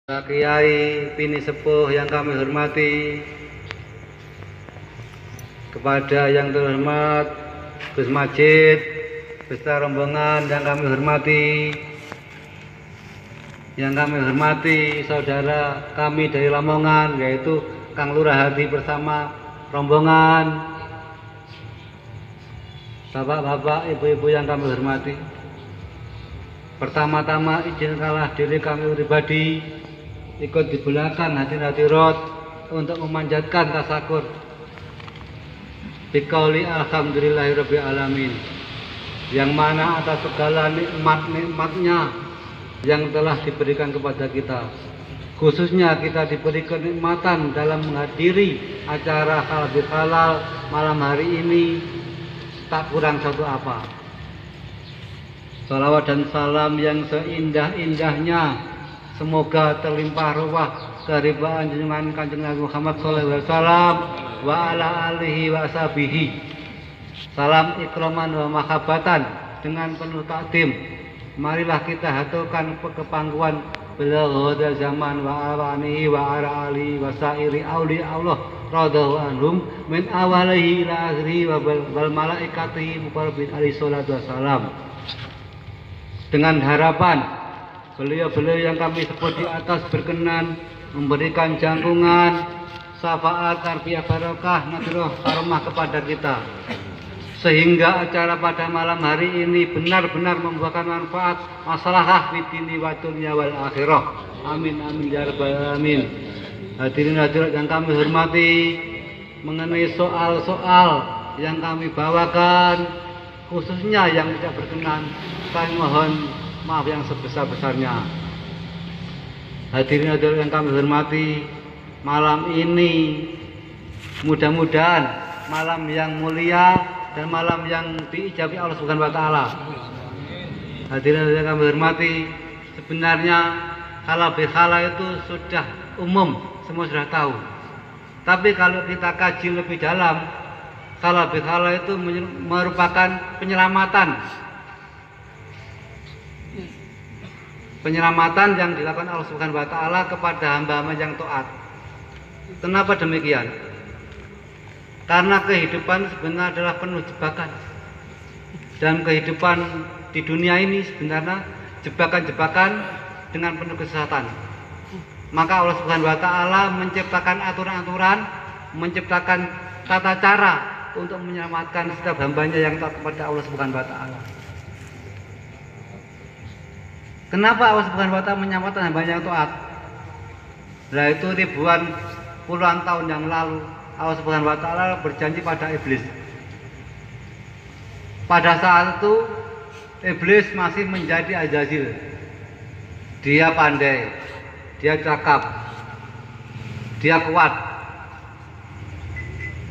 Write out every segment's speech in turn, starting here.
Para Kiai, Pini Sepuh yang kami hormati, kepada yang terhormat Gus Majid beserta rombongan yang kami hormati, saudara kami dari Lamongan, yaitu Kang Lurah Hadi bersama rombongan, bapak-bapak, ibu-ibu yang kami hormati. Pertama-tama izinkanlah diri kami pribadi ikut di belakang hadirat untuk memanjatkan tasakur biqauli alhamdulillahirabbil alamin, yang mana atas segala nikmat-nikmatnya yang telah diberikan kepada kita, khususnya kita diberi kenikmatan dalam menghadiri acara halal bihalal malam hari ini, tak kurang satu apa. Salawat dan salam yang seindah-indahnya semoga terlimpah ruah keharibaan junjungan Kanjeng Nabi Muhammad SAW wa ala alihi wa ashabihi. Salam ikraman wa mahabbatan dengan penuh takdim. Marilah kita haturkan kepangkuan beliau ghadal zaman wa awanihi wa ala alihi wa sairi awli Allah radhahu anhum min awalihi ila akhirihi wa bal malaikatihi muqarrabin alaihi salatu wassalam. Dengan harapan beliau-beliau yang kami sebut di atas berkenan memberikan jangkungan, syafaat, tarbiyah, barokah, nadroh, karomah kepada kita, sehingga acara pada malam hari ini benar-benar membuahkan manfaat maslahah fid dini wa dunya wal akhirah. Amin amin ya rabbal alamin. Hadirin hadirat yang kami hormati, mengenai soal-soal yang kami bawakan, khususnya yang tidak berkenan, saya mohon maaf yang sebesar-besarnya. Hadirin hadirat yang kami hormati, malam ini mudah-mudahan malam yang mulia dan malam yang diijabi Allah Subhanahu wa taala. Hadirin hadirat yang kami hormati, sebenarnya halal bihalal itu sudah umum, semua sudah tahu. Tapi kalau kita kaji lebih dalam, halal bihalal itu merupakan penyelamatan yang dilakukan Allah Subhanahu wa taala kepada hamba-hamba yang taat. Kenapa demikian? Karena kehidupan sebenarnya adalah penuh jebakan. Dan kehidupan di dunia ini sebenarnya jebakan-jebakan dengan penuh kesesatan. Maka Allah Subhanahu wa taala menciptakan aturan-aturan, menciptakan tata cara untuk menyelamatkan setiap hambanya yang taat kepada Allah Subhanahu wa taala. Kenapa Allah Subhanahu wa taala menyelamatkan hambanya yang taat? Nah, itu ribuan puluhan tahun yang lalu Allah Subhanahu wa taala berjanji pada iblis. Pada saat itu iblis masih menjadi Azazil. Dia pandai, dia cakap, dia kuat,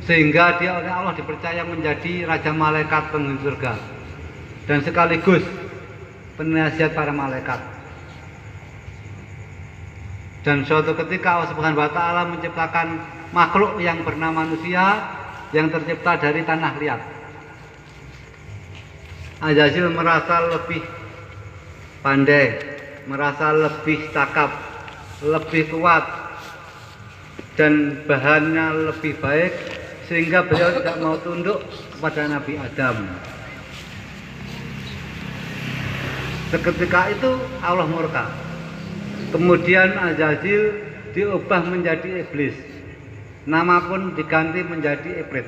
sehingga dia oleh Allah dipercaya menjadi raja malaikat penghuni surga dan sekaligus penasihat para malaikat. Dan suatu ketika Allah Subhanahu wa taala menciptakan makhluk yang bernama manusia yang tercipta dari tanah liat. Azazil merasa lebih pandai, merasa lebih cakap, lebih kuat, dan bahannya lebih baik, sehingga beliau tidak mau tunduk kepada Nabi Adam. Seketika itu Allah murka. Kemudian Azazil diubah menjadi iblis. Nama pun diganti menjadi Ifrit.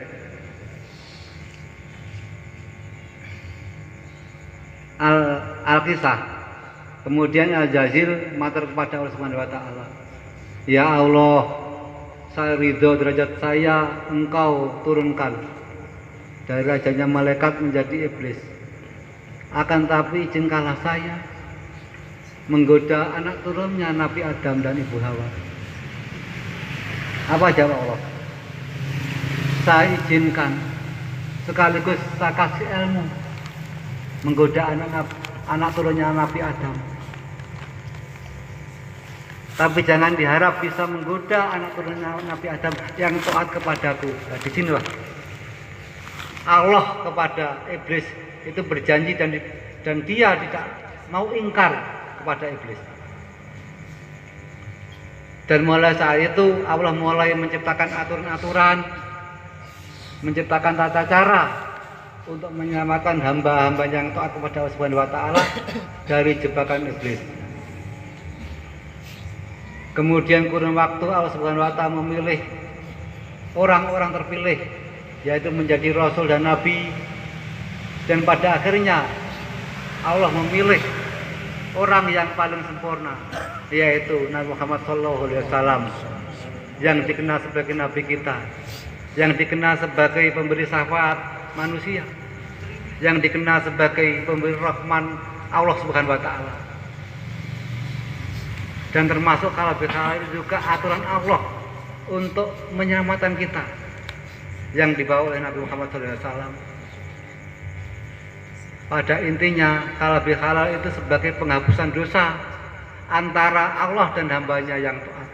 Al-Kisah. Kemudian Azazil matur kepada Allah Subhanahu wa taala. Ya Allah, saya ridho derajat saya Engkau turunkan dari rajanya malaikat menjadi iblis. Akan tapi izinkanlah saya menggoda anak turunnya Nabi Adam dan Ibu Hawa. Apa jawab Allah? Saya izinkan, sekaligus saya kasih ilmu menggoda anak turunnya Nabi Adam. Tapi jangan diharap bisa menggoda anak turunnya Nabi Adam yang taat kepadaku. Nah, di sinilah Allah kepada iblis itu berjanji dan dia tidak mau ingkar kepada iblis. Dan mulai saat itu Allah mulai menciptakan aturan-aturan, menciptakan tata cara untuk menyelamatkan hamba-hamba yang taat kepada Allah Subhanahu wa taala dari jebakan iblis. Kemudian kurun waktu Allah Subhanahu wa taala memilih orang-orang terpilih, yaitu menjadi rasul dan nabi, dan pada akhirnya Allah memilih orang yang paling sempurna, yaitu Nabi Muhammad SAW, yang dikenal sebagai nabi kita, yang dikenal sebagai pemberi syafaat manusia, yang dikenal sebagai pemberi rahman Allah Subhanahu wa taala. Dan termasuk kalau itu juga aturan Allah untuk menyelamatkan kita yang dibawa oleh Nabi Muhammad SAW. Pada intinya halal bihalal itu sebagai penghapusan dosa antara Allah dan hambanya yang taat,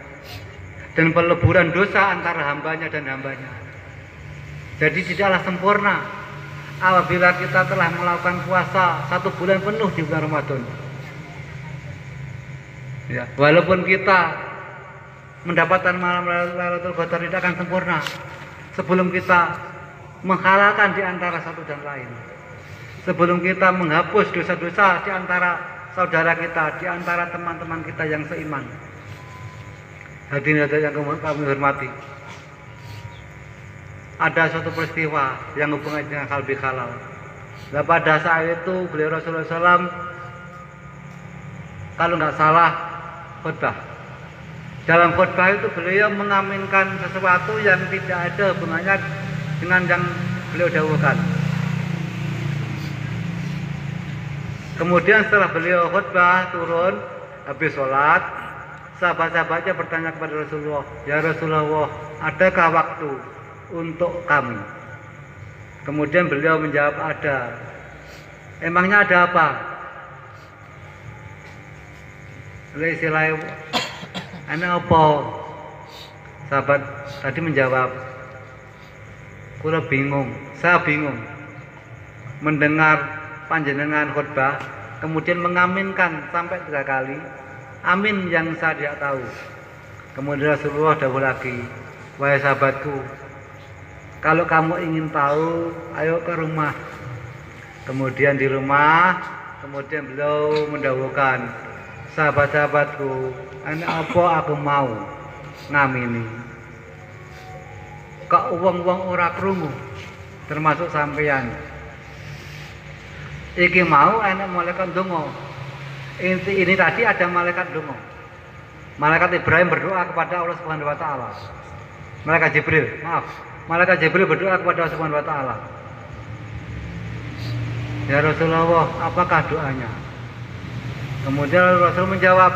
dan peleburan dosa antara hambanya dan hambanya. Jadi tidaklah sempurna apabila kita telah melakukan puasa 1 bulan penuh di bulan Ramadan. Ya, walaupun kita mendapatkan malam Lailatul Qadar tidak akan sempurna sebelum kita menghalalkan di antara satu dan lain. Sebelum kita menghapus dosa-dosa di antara saudara kita, di antara teman-teman kita yang seiman. Hadirin yang kami hormati, ada suatu peristiwa yang hubungannya dengan halal bihalal. Nah, pada saat itu beliau Rasulullah SAW, kalau nggak salah, khutbah. Dalam khutbah itu beliau mengaminkan sesuatu yang tidak ada hubungannya dengan yang beliau dahulukan. Kemudian setelah beliau khutbah turun, habis sholat, sahabat-sahabatnya bertanya kepada Rasulullah, "Ya Rasulullah, adakah waktu untuk kami?" Kemudian beliau menjawab, "Ada." "Emangnya ada apa?" Istilahnya, "Ana apa?" Sahabat tadi menjawab, "Kula bingung, saya bingung mendengar panjenengan khutbah, kemudian mengaminkan sampai 3 kali, amin yang saya tidak tahu." Kemudian Rasulullah dahulu lagi, "Wahai sahabatku, kalau kamu ingin tahu, ayo ke rumah." Kemudian di rumah, kemudian beliau mendahulukan, "Sahabat-sahabatku, ini apa aku mau ngamini? Kok wong-wong ora krungu, termasuk sampeyan. Iki mau enak malaikat dongo. Ini tadi ada malaikat dongo. Malaikat Ibrahim berdoa kepada Allah Subhanahu wa taala. Malaikat Jibril, Malaikat Jibril berdoa kepada Allah Subhanahu wa taala. Ya Rasulullah, apakah doanya? Kemudian Rasul menjawab,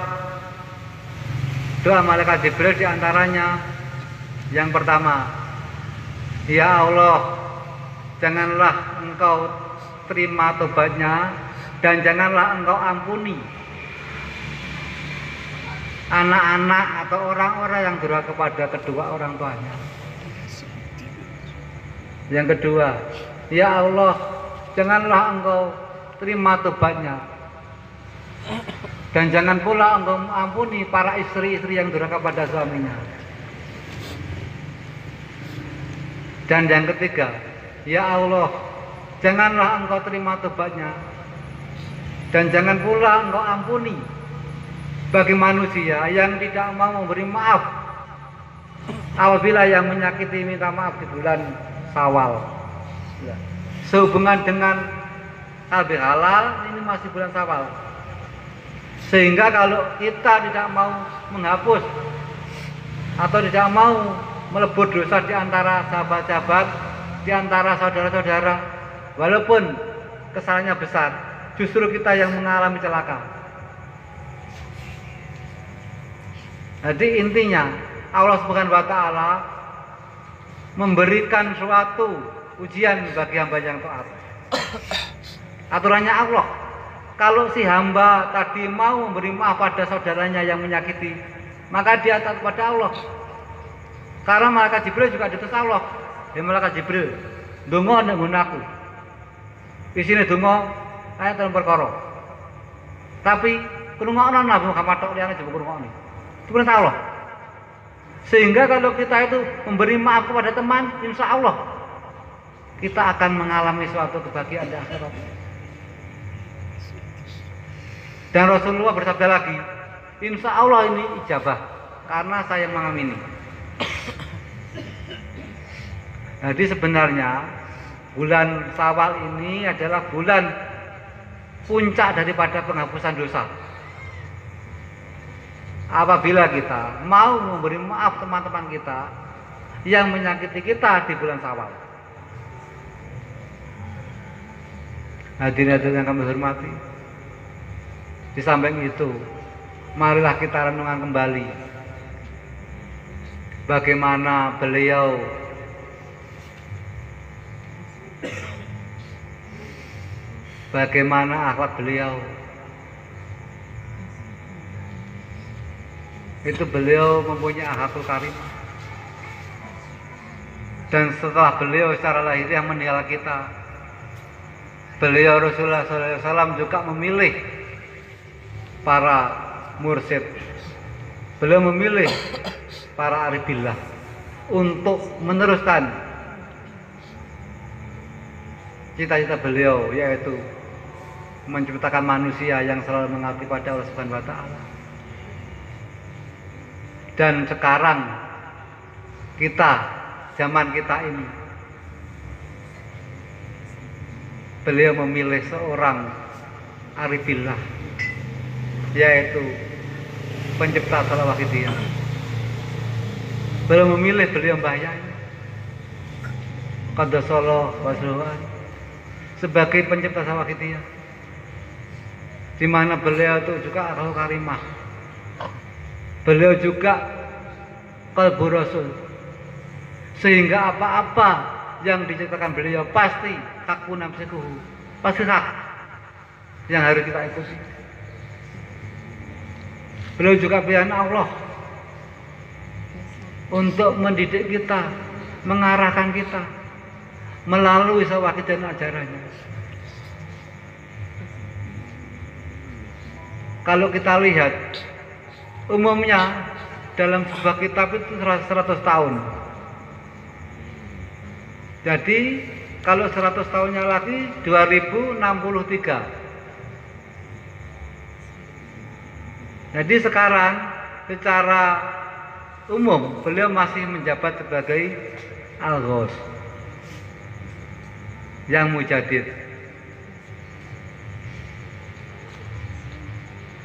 doa malaikat Jibril diantaranya yang pertama, "Ya Allah, janganlah Engkau terima tobatnya dan janganlah Engkau ampuni anak-anak atau orang-orang yang durhaka kepada kedua orang tuanya." Yang kedua, "Ya Allah, janganlah Engkau terima tobatnya dan jangan pula Engkau ampuni para istri-istri yang durhaka pada suaminya." Dan yang ketiga, "Ya Allah, janganlah Engkau terima tobatnya dan jangan pula Engkau ampuni bagi manusia yang tidak mau memberi maaf apabila yang menyakiti minta maaf di bulan Syawal." Ya. Sehubungan dengan halal halal, ini masih bulan Syawal. Sehingga kalau kita tidak mau menghapus atau tidak mau melebur dosa di antara sahabat-sahabat, di antara saudara-saudara, walaupun kesalahannya besar, justru kita yang mengalami celaka. Jadi intinya Allah Subhanahu wa taala memberikan suatu ujian bagi hamba yang taat. Aturannya Allah, kalau si hamba tadi mau memberi maaf pada saudaranya yang menyakiti, maka dia taat kepada Allah. Karena malaikat Jibril juga diutus Allah. Ya malaikat Jibril, dongo nek nggonku. Isine dongo ayat telung perkara. Tapi krungokno Nabi Muhammad tok liyane juga krungokno. Itu perintah Allah. Sehingga kalau kita itu memberi maaf kepada teman, insya Allah kita akan mengalami suatu kebahagiaan di akhirat. Dan Rasulullah bersabda lagi, insya Allah ini ijabah karena saya mengamini. Jadi sebenarnya bulan Syawal ini adalah bulan puncak daripada penghapusan dosa. Apabila kita mau memberi maaf teman-teman kita yang menyakiti kita di bulan Syawal. Hadirin yang kami hormati, di samping itu, marilah kita renungkan kembali bagaimana beliau akhlak beliau. Itu beliau mempunyai akhlakul karimah. Dan setelah beliau secara lahiriah meninggal kita, beliau Rasulullah SAW juga memilih para mursyid. Beliau memilih para aribillah untuk meneruskan cita-cita beliau, yaitu menciptakan manusia yang selalu mengabdi pada Allah Subhanahu wa taala. Dan sekarang kita, zaman kita ini, beliau memilih seorang aribillah, yaitu pencipta salah wahidiyah. Beliau memilih Mbah Yai Qaddasallahu wasruhan sebagai pencipta salah wahidiyah, di mana beliau itu juga akhlakul karimah. Beliau juga qalbu rasul, sehingga apa-apa yang diceritakan beliau pasti hakun nafsikuhu, pasti hak yang harus kita ikuti. Beliau juga pilihan Allah untuk mendidik kita, mengarahkan kita melalui sawakid dan ajarannya. Kalau kita lihat, umumnya dalam sebuah kitab itu 100 tahun. Jadi kalau 100 tahunnya lagi 2063. Jadi sekarang secara umum beliau masih menjabat sebagai Al-Ghaus yang mujadid.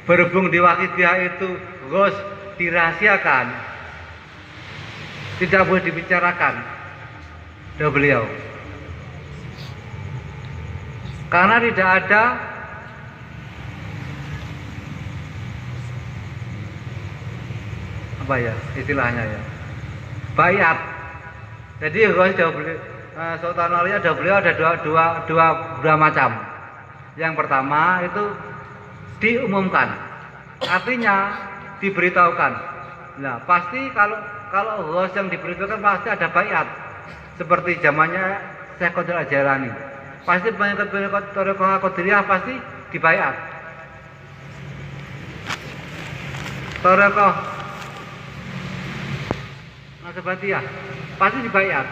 Berhubung di Waqidiyah itu Ghaus dirahasiakan, tidak boleh dibicarakan dari beliau, karena tidak ada apa ya istilahnya ya, baiat. Jadi Ghaus Sultan Aulia beliau ada dua macam. Yang pertama itu diumumkan, artinya diberitahukan. Nah, pasti kalau Ghaus yang diberitahukan pasti ada baiat. Seperti zamannya Syekh Qadir Al-Jailani. Pasti pengikut Thariqah Qadiriyah pasti dibaiat. Thariqah Naqsabandiyah pasti dibaiat.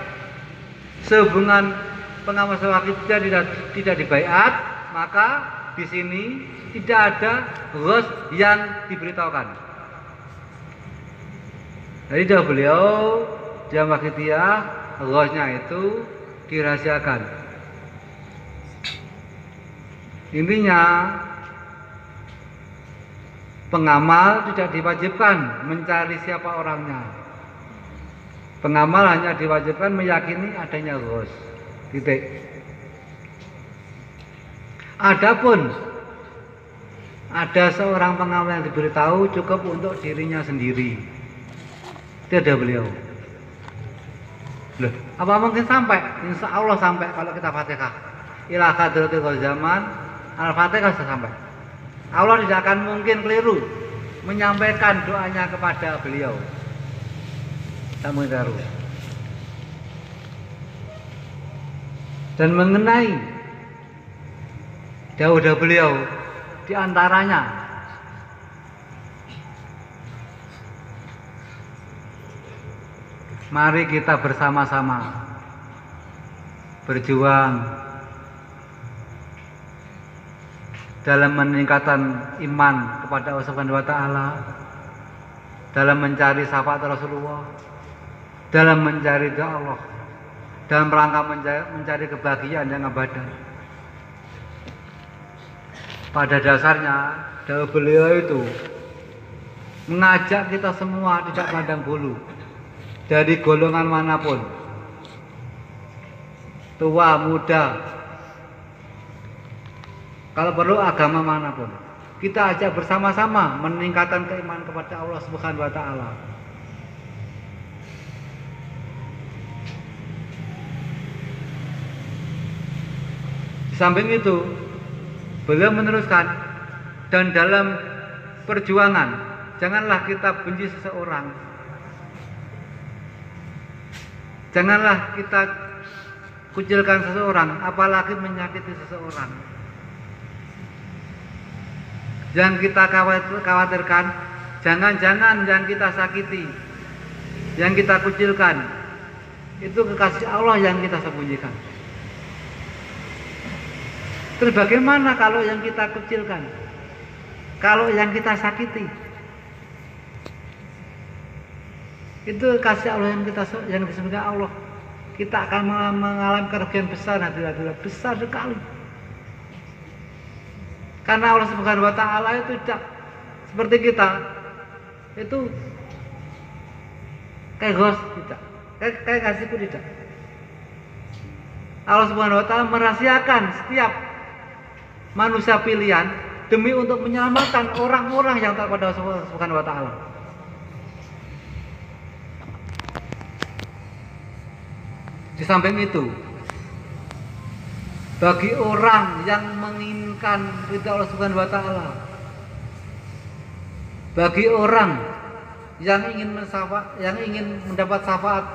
Sehubungan pengawas waqidiyah tidak dibaiat, maka di sini tidak ada Ghaus yang diberitahukan. Jadi dah beliau jam waqidiyah Ghausnya itu dirahasiakan. Intinya pengamal tidak diwajibkan mencari siapa orangnya. Pengamal hanya diwajibkan meyakini adanya Ghaus. Titik. Adapun ada seorang pengamal yang diberitahu cukup untuk dirinya sendiri. Tidak beliau. Loh, apa mungkin sampai? Insya Allah sampai kalau kita Fatihah. Ila hadratil zaman Al-Fatihah sudah sampai. Allah tidak akan mungkin keliru menyampaikan doanya kepada beliau. Tak mungkin keliru. Dan mengenai dawuh beliau di antaranya Mari kita bersama-sama berjuang dalam meningkatkan iman kepada Allah Subhanahu wa taala, dalam mencari syafaat Rasulullah, dalam mencari ridha Allah, dalam rangka mencari kebahagiaan yang abadi. Pada dasarnya dakwah beliau itu mengajak kita semua tidak pandang bulu, dari golongan manapun, tua, muda, kalau perlu agama manapun, kita ajak bersama-sama meningkatkan keimanan kepada Allah Subhanahu wa taala. Di samping itu, beliau meneruskan, dan dalam perjuangan janganlah kita benci seseorang, janganlah kita kucilkan seseorang, apalagi menyakiti seseorang. Yang kita khawatirkan, jangan-jangan yang kita sakiti, yang kita kucilkan, itu kekasih Allah yang kita sembunyikan. Terus bagaimana kalau yang kita kucilkan, kalau yang kita sakiti, itu kasih Allah yang disembunyikan Allah, kita akan mengalami kerugian besar, hadirat besar sekali. Karena Allah Subhanahu wa taala itu tidak seperti kita, itu kayak gos tidak, kayak kasihku tidak. Allah Subhanahu wa taala merahasiakan setiap manusia pilihan demi untuk menyelamatkan orang-orang yang taat kepada Allah Subhanahu wa taala. Di samping itu, bagi orang yang menginginkan ridha Allah Subhanahu wa taala, bagi orang yang ingin mendapat syafaat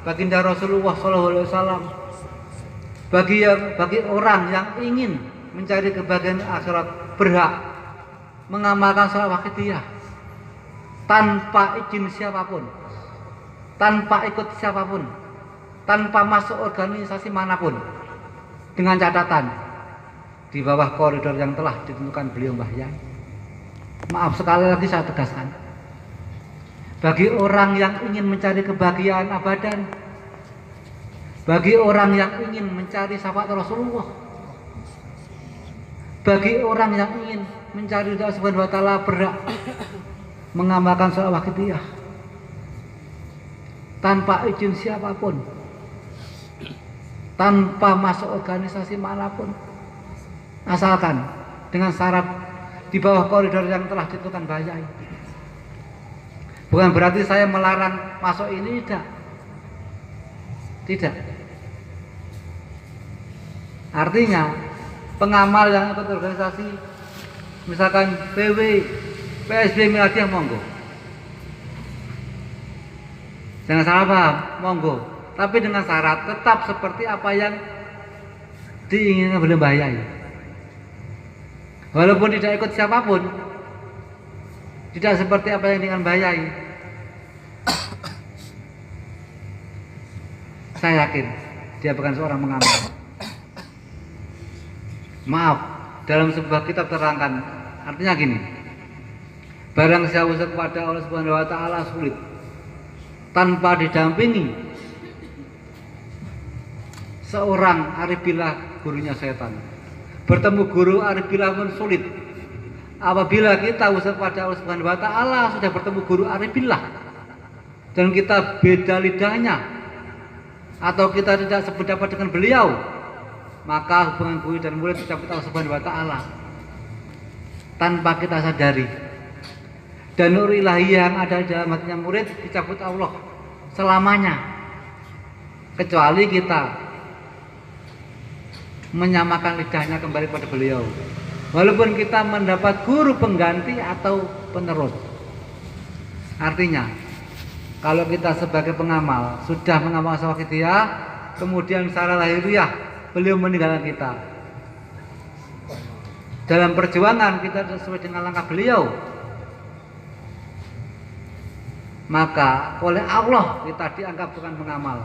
baginda Rasulullah SAW, bagi orang yang ingin mencari kebahagiaan akhirat, berhak mengamalkan sholat waqtiyah tanpa izin siapapun, tanpa ikut siapapun, tanpa masuk organisasi manapun, dengan catatan di bawah koridor yang telah ditentukan beliau Mbah Yai. Maaf, sekali lagi saya tegaskan, bagi orang yang ingin mencari kebahagiaan abadan, bagi orang yang ingin mencari syafaat Rasulullah, bagi orang yang ingin mencari ridha Subhanahu wa taala, berhak mengamalkan sholat waqtiyah tanpa izin siapapun, tanpa masuk organisasi manapun, asalkan dengan syarat di bawah koridor yang telah ditentukan Mbah Yai. Bukan berarti saya melarang masuk ini, tidak. Artinya pengamal yang ikut organisasi, misalkan PW, PSB Miladiyah, monggo, jangan salah paham, monggo, tapi dengan syarat tetap seperti apa yang diinginkan oleh Mbah Yai. Walaupun tidak ikut siapapun, tidak seperti apa yang diinginkan Mbah Yai, saya yakin dia bukan seorang mengamal. Maaf, dalam sebuah kitab terangkan, artinya gini, barang siapa usaha kepada Allah Subhanahu wa taala sulit tanpa didampingi seorang arif billah, gurunya setan. Bertemu guru arif billah pun sulit. Apabila kita usaha kepada Allah Subhanahu wa taala, sudah bertemu guru arif billah dan kita beda lidahnya atau kita tidak sependapat dengan beliau, maka hubungan guru dan murid dicabut Allah Subhanahu wa taala tanpa kita sadari. Dan nur ilahi yang ada di dalam hatinya murid dicabut Allah selamanya, kecuali kita menyamakan lidahnya kembali pada beliau, walaupun kita mendapat guru pengganti atau penerus. Artinya, kalau kita sebagai pengamal sudah mengamal sawakidiyah, kemudian secara lahiriah beliau meninggalkan kita, dalam perjuangan kita sesuai dengan langkah beliau, maka oleh Allah kita dianggap bukan pengamal.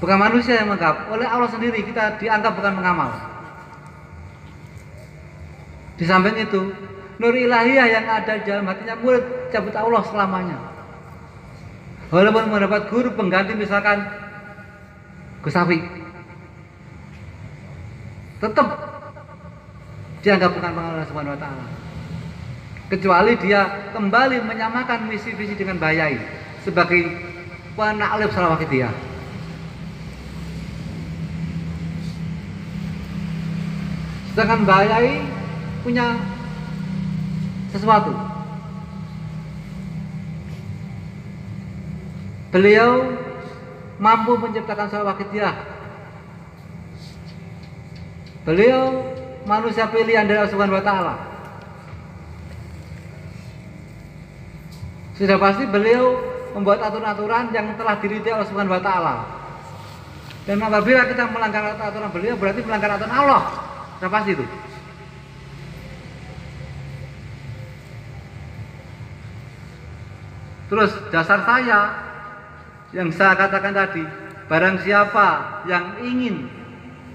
Bukan manusia yang menganggap, oleh Allah sendiri kita dianggap bukan pengamal. Di samping itu, nur ilahiyah yang ada di dalam hatinya murid cabut Allah selamanya. Walaupun mendapat guru pengganti misalkan Gus Safi, tetap dianggap bukan pengamal Allah Subhanahu wa taala. Kecuali dia kembali menyamakan misi-misi dengan Bayai sebagai penaklif Salawakitiyah. Sedangkan Bayai punya sesuatu. Beliau mampu menciptakan Salawakitiyah. Beliau manusia pilihan dari Allah Subhanahu wa taala. Sudah pasti beliau membuat aturan-aturan yang telah diridhai Allah Subhanahu wa taala. Dan apabila kita melanggar aturan beliau berarti melanggar aturan Allah. Sudah pasti itu. Terus dasar saya yang saya katakan tadi, barang siapa yang ingin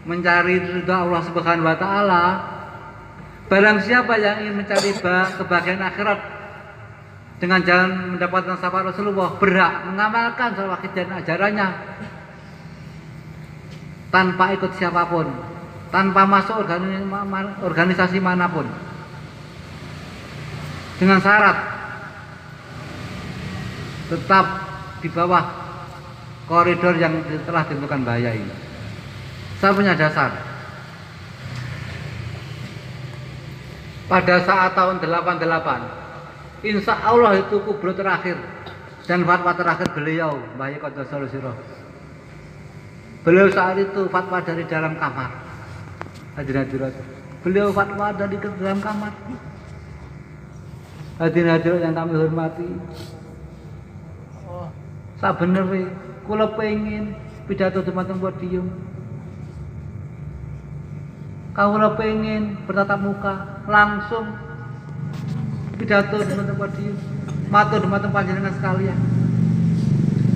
mencari ridha Allah Subhanahu wa taala, barang siapa yang ingin mencari kebahagiaan akhirat dengan jalan mendapatkan syafaat Rasulullah, berhak mengamalkan Salawakitiyah dan ajarannya tanpa ikut siapapun, tanpa masuk organisasi manapun, dengan syarat tetap di bawah koridor yang telah ditentukan Bayai. Saya punya dasar. Pada saat tahun 88, insya Allah itu kubro terakhir dan fatwa terakhir beliau, Mbah Qaddasallahu sirroh. Beliau saat itu fatwa dari dalam kamar. Hadirin-hadirat, beliau fatwa dari dalam kamar. Hadirin-hadirat yang kami hormati, sabenernya kula pengen pidato dumateng podium, kula pengen bertatap muka langsung pidato dumateng podium, matur dumateng panjenengan sekalian.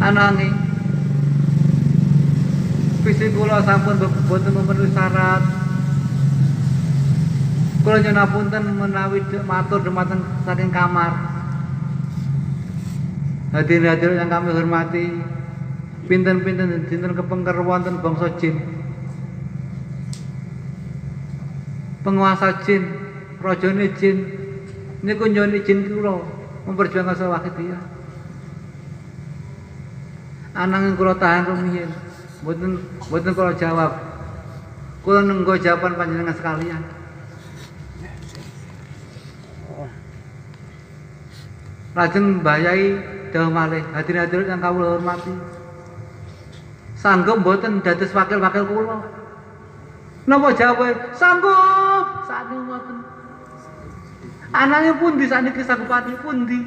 Ananging fisik kula sampun boten memenuhi syarat. Kula nyuwun apunten menawi matur dumateng saking kamar. Hadirin-hadirin yang kami hormati, pinten-pinten dinten kepengker wonten bangsa jin, penguasa jin, rajane jin niku nyuwun izin kula memperjuangkan Salawakitiyah. Ananging kula tahan rumiyin, mboten kula jawab. Kula nenggo jawaban panjenengan sekalian. Lajeng Bayai dawuh malih, hadirin-hadirin yang kawula hormati, sanggup mboten dados wakil-wakil kula? Napa jawabe? Sanggup. Sakniki mboten. Anane pundi sakniki sanggupane pundi?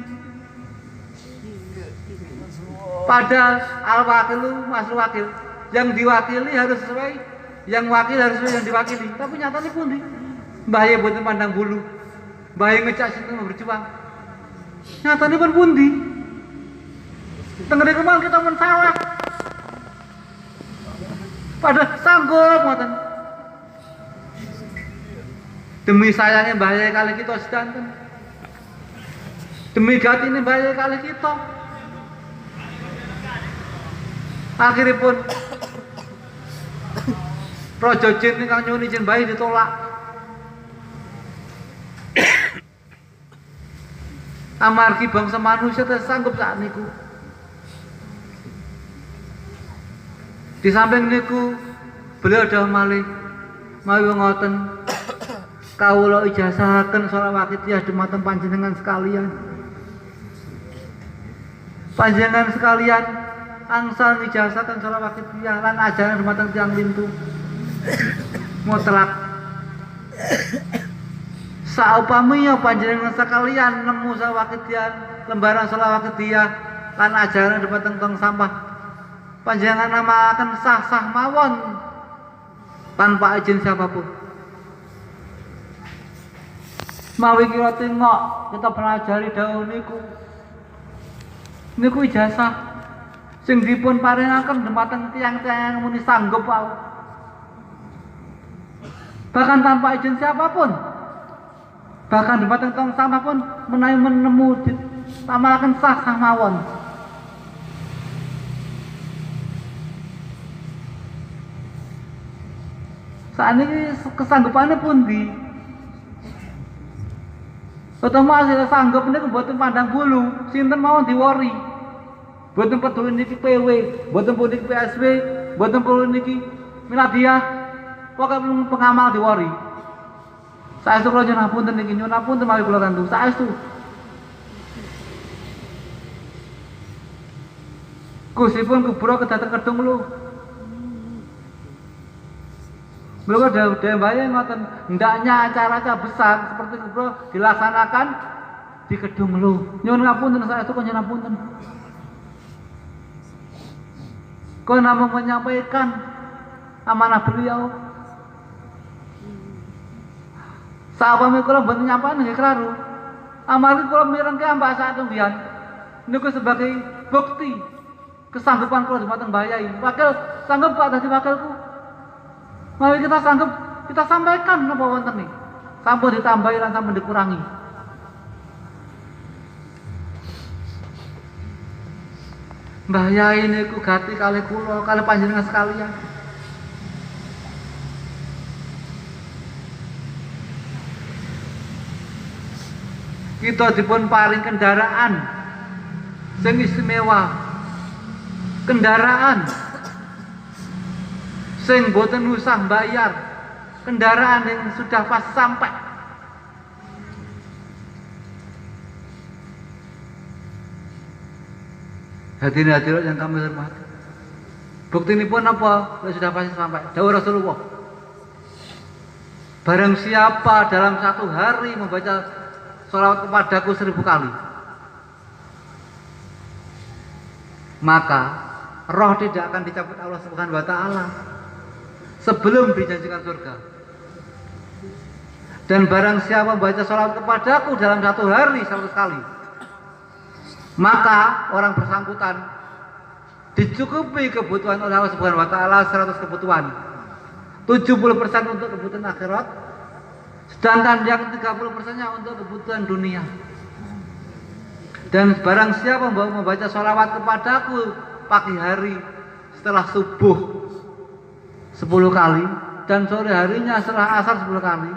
Padahal al-wakil mas wakil, yang diwakili harus sesuai, yang wakil harus sesuai yang diwakili. Tapi nyatane pundi? Mbah mboten pandang bulu. Mbah ngecak sinten berjuang. Nyatane pun pundi? Tengene kemang kita men salah. Padahal sanggup ngoten. Demi sayangnya Mbah Yai kali kita sedanten. Demi gatine Mbah Yai kali kita. Akhiripun Raja Jin ingkang nyuwun izin Mbah Yai ditolak. Amargi bangsa manusia tersanggup saat niku. Di samping niku beliau dawuh malih, mawi ngoten, kawula ijazahaken Salawakitiyah dumateng panjenengan sekalian. Panjenengan sekalian angsal ijazahaken Salawakitiyah lan ajaran dumateng tiyang lintu mutlak. Saupamiya panjenengan sekalian nemu Salawakitiyah, lembaran Salawakitiyah lan ajaran dumateng tong sampah, panjenengan namakan sah-sah mawon tanpa izin siapapun. Mawi kira tengok kita pelajari dawuh niku ijazah sing dipun paringaken dumateng tiyang-tiyang muni sanggup wae. Bahkan tanpa izin siapapun. Bahkan dumateng tong sampah pun menawi menemu tamalaken sah mawon. Saat ini kesanggupannya pun di otomatis sanggup ini buatan pandang bulu, sinten mau diwori, buatan peduli niki PW, buatan peduli niki PSB, buatan peduli niki Miladiah, pokoknya pengamal diwori. Saya itu kalau nyuwun apunten niki nyuwun apunten mari kula tantu, saya itu. Kusipun kubro kedateng kedung lu. Mereka udah bayang ngoten, hendaknya acara-acara besar seperti itu bro dilaksanakan di gedung lu. Nyuwun ngapunten saya itu kok nyuwun ngapunten. Kau namun menyampaikan amanah beliau. Sahabat kula mboten nyampaikan nggih klaru. Amargi kula mirengke ambak saat tunggian. Niku sebagai bukti kesanggupan kula dumateng bayai. Wakil sanggup Pak dadi wakilku. Mari kita sanggup, kita sampaikan napa wonten nih. Sampun ditambahi lan sampun dikurangi. Mbah Yai niku gati kalih kula, kalih panjenengan sekalian. Kita dipun paring kendaraan sing istimewa. Kendaraan sing boten usah bayar, kendaraan yang sudah pas sampai. Hadirin yang kami hormati, bukti ini pun apa? Sudah pasti sampai. Dawuh Rasulullah, barang siapa dalam satu hari membaca sholawat kepadaku 1000 kali, maka roh tidak akan dicabut Allah Subhanahu wa Ta'ala sebelum dijanjikan surga. Dan barang siapa membaca sholawat kepadaku dalam satu hari 100 kali, maka orang bersangkutan dicukupi kebutuhan oleh Allah Subhanahu wa Ta'ala 100 kebutuhan. 70% untuk kebutuhan akhirat, sedangkan yang 30%-nya untuk kebutuhan dunia. Dan barang siapa membaca sholawat kepadaku pagi hari setelah subuh 10 kali dan sore harinya setelah asar 10 kali,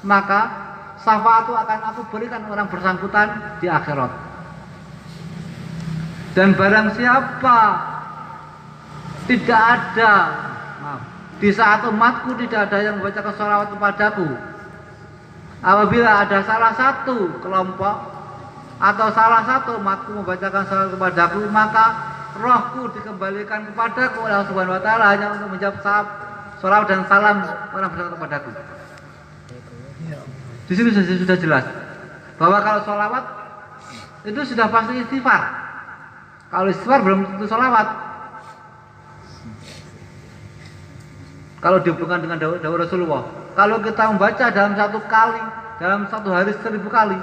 maka syafaat itu akan aku berikan orang bersangkutan di akhirat. Dan barang siapa tidak ada, di saat umatku tidak ada yang membacakan sholawat kepadaku, apabila ada salah satu kelompok atau salah satu umatku membacakan sholawat kepadaku, maka rohku dikembalikan kepadaku oleh Allah Subhanahu wa Ta'ala hanya untuk menjawab sholawat dan salam orang bersangkutan kepadaku. Di sini sudah jelas bahwa kalau sholawat itu sudah pasti istighfar. Kalau istighfar belum tentu sholawat. Kalau dihubungkan dengan dawuh Rasulullah, kalau kita membaca dalam satu kali, dalam satu hari 1000 kali,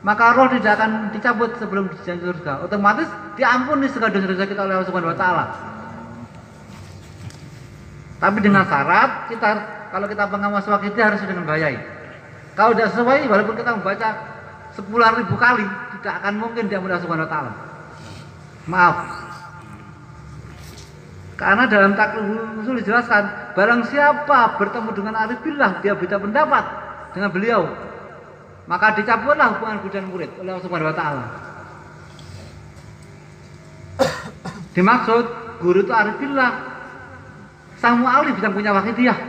maka roh tidak akan dicabut sebelum dijanji surga. Otomatis diampuni segala dosa-dosa kita oleh Allah Subhanahu wa Ta'ala. Tapi dengan syarat kita, kalau kita pengawas waktu itu harus dengan bayai. Kalau tidak sesuai, walaupun kita membaca 10.000 kali, tidak akan mungkin diampuni Allah Subhanahu wa Ta'ala. Maaf. Karena dalam taklif usul dijelaskan, barang siapa bertemu dengan arif billah, dia beda pendapat dengan beliau, maka dicabutlah hubungan guru dan murid oleh Allah Subhanahu wa Ta'ala. Dimaksud guru itu arif billah, sang mu'alif yang punya wakidiyah.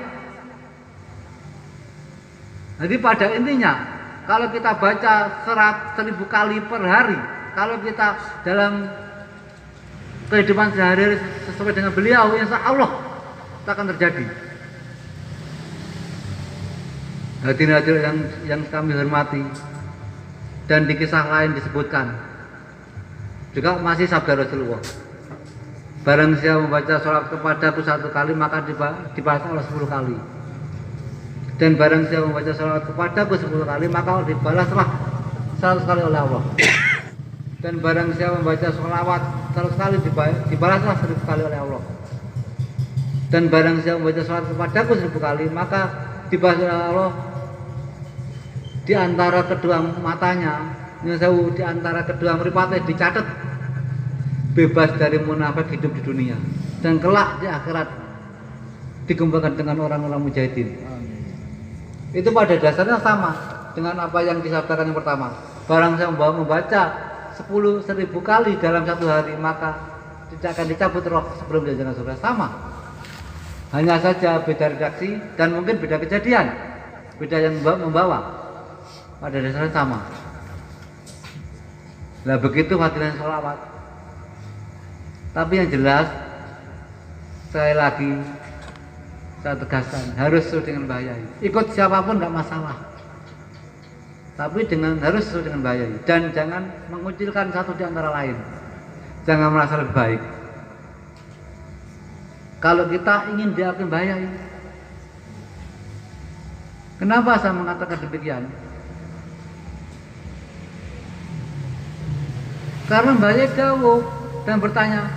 Jadi pada intinya, kalau kita baca 1000 kali per hari, kalau kita dalam kehidupan sehari-hari sesuai dengan beliau, insya Allah itu akan terjadi. Hadirin yang kami hormati, dan di kisah lain disebutkan juga masih sabda Rasulullah, barang siapa membaca sholat kepadaku 1 kali maka dibalas Allah 10 kali. Dan barang siapa membaca salawat kepadaku 10 kali, maka dibalaslah 100 kali oleh Allah. Dan barang siapa membaca salawat 100 kali, dibalaslah 1000 kali oleh Allah. Dan barang siapa membaca salawat kepadaku 1000 kali, maka dibalas oleh Allah di antara kedua matanya, di antara kedua mripate dicatat bebas dari munafik hidup di dunia, dan kelak di akhirat dikembangkan dengan orang-orang mujahidin. Itu pada dasarnya sama dengan apa yang disabdakan yang pertama. Barang siapa membaca 10.000 kali dalam satu hari, maka tidak akan dicabut roh sebelum dia jangan surga. Sama, hanya saja beda redaksi dan mungkin beda kejadian, beda yang membawa. Pada dasarnya sama. Nah begitu fadilah sholawat. Tapi yang jelas, sekali lagi saya tegaskan, harus sesuai dengan bahaya. Ikut siapapun nggak masalah, tapi harus sesuai dengan bahaya. Dan jangan mengucilkan satu di antara lain. Jangan merasa lebih baik. Kalau kita ingin diakui bahaya, kenapa saya mengatakan demikian? Karena banyak jauh dan bertanya,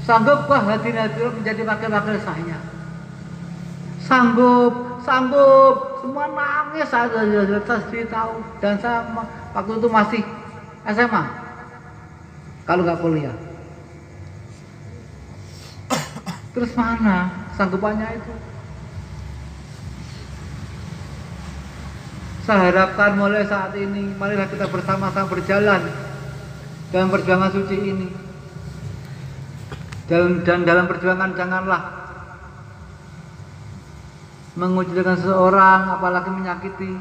sanggupkah hadirin menjadi wakil-wakil saya? Sanggup, semua nangis. Saya tahu, dan saya waktu itu masih SMA, kalau nggak kuliah. Terus mana sanggupannya itu? Saya harapkan mulai saat ini, marilah kita bersama-sama berjalan dalam perjuangan suci ini. Dan dalam perjuangan janganlah mengucilkan seseorang, apalagi menyakiti.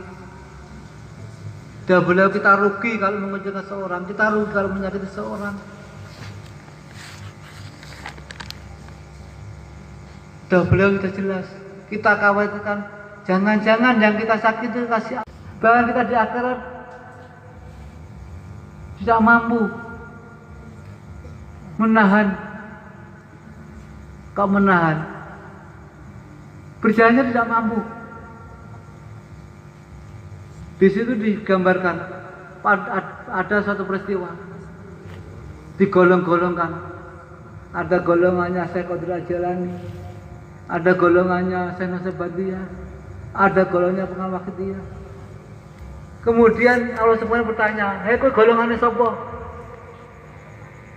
Dah beliau kita rugi kalau mengucilkan seseorang, kita rugi kalau menyakiti seseorang. Dah beliau kita jelas, kita khawatirkan jangan-jangan yang kita sakiti kasih, bahkan kita di akhirat tidak mampu menahan, berjalannya tidak mampu. Di situ digambarkan ada suatu peristiwa, digolong-golongkan. Ada golongannya Syekh Qadir Al-Jilani, ada golongannya Syekh Nasabandiyah, ada golongannya Pengawal Wakitiyah. Kemudian Allah SWT bertanya, hei kok golongannya sapa?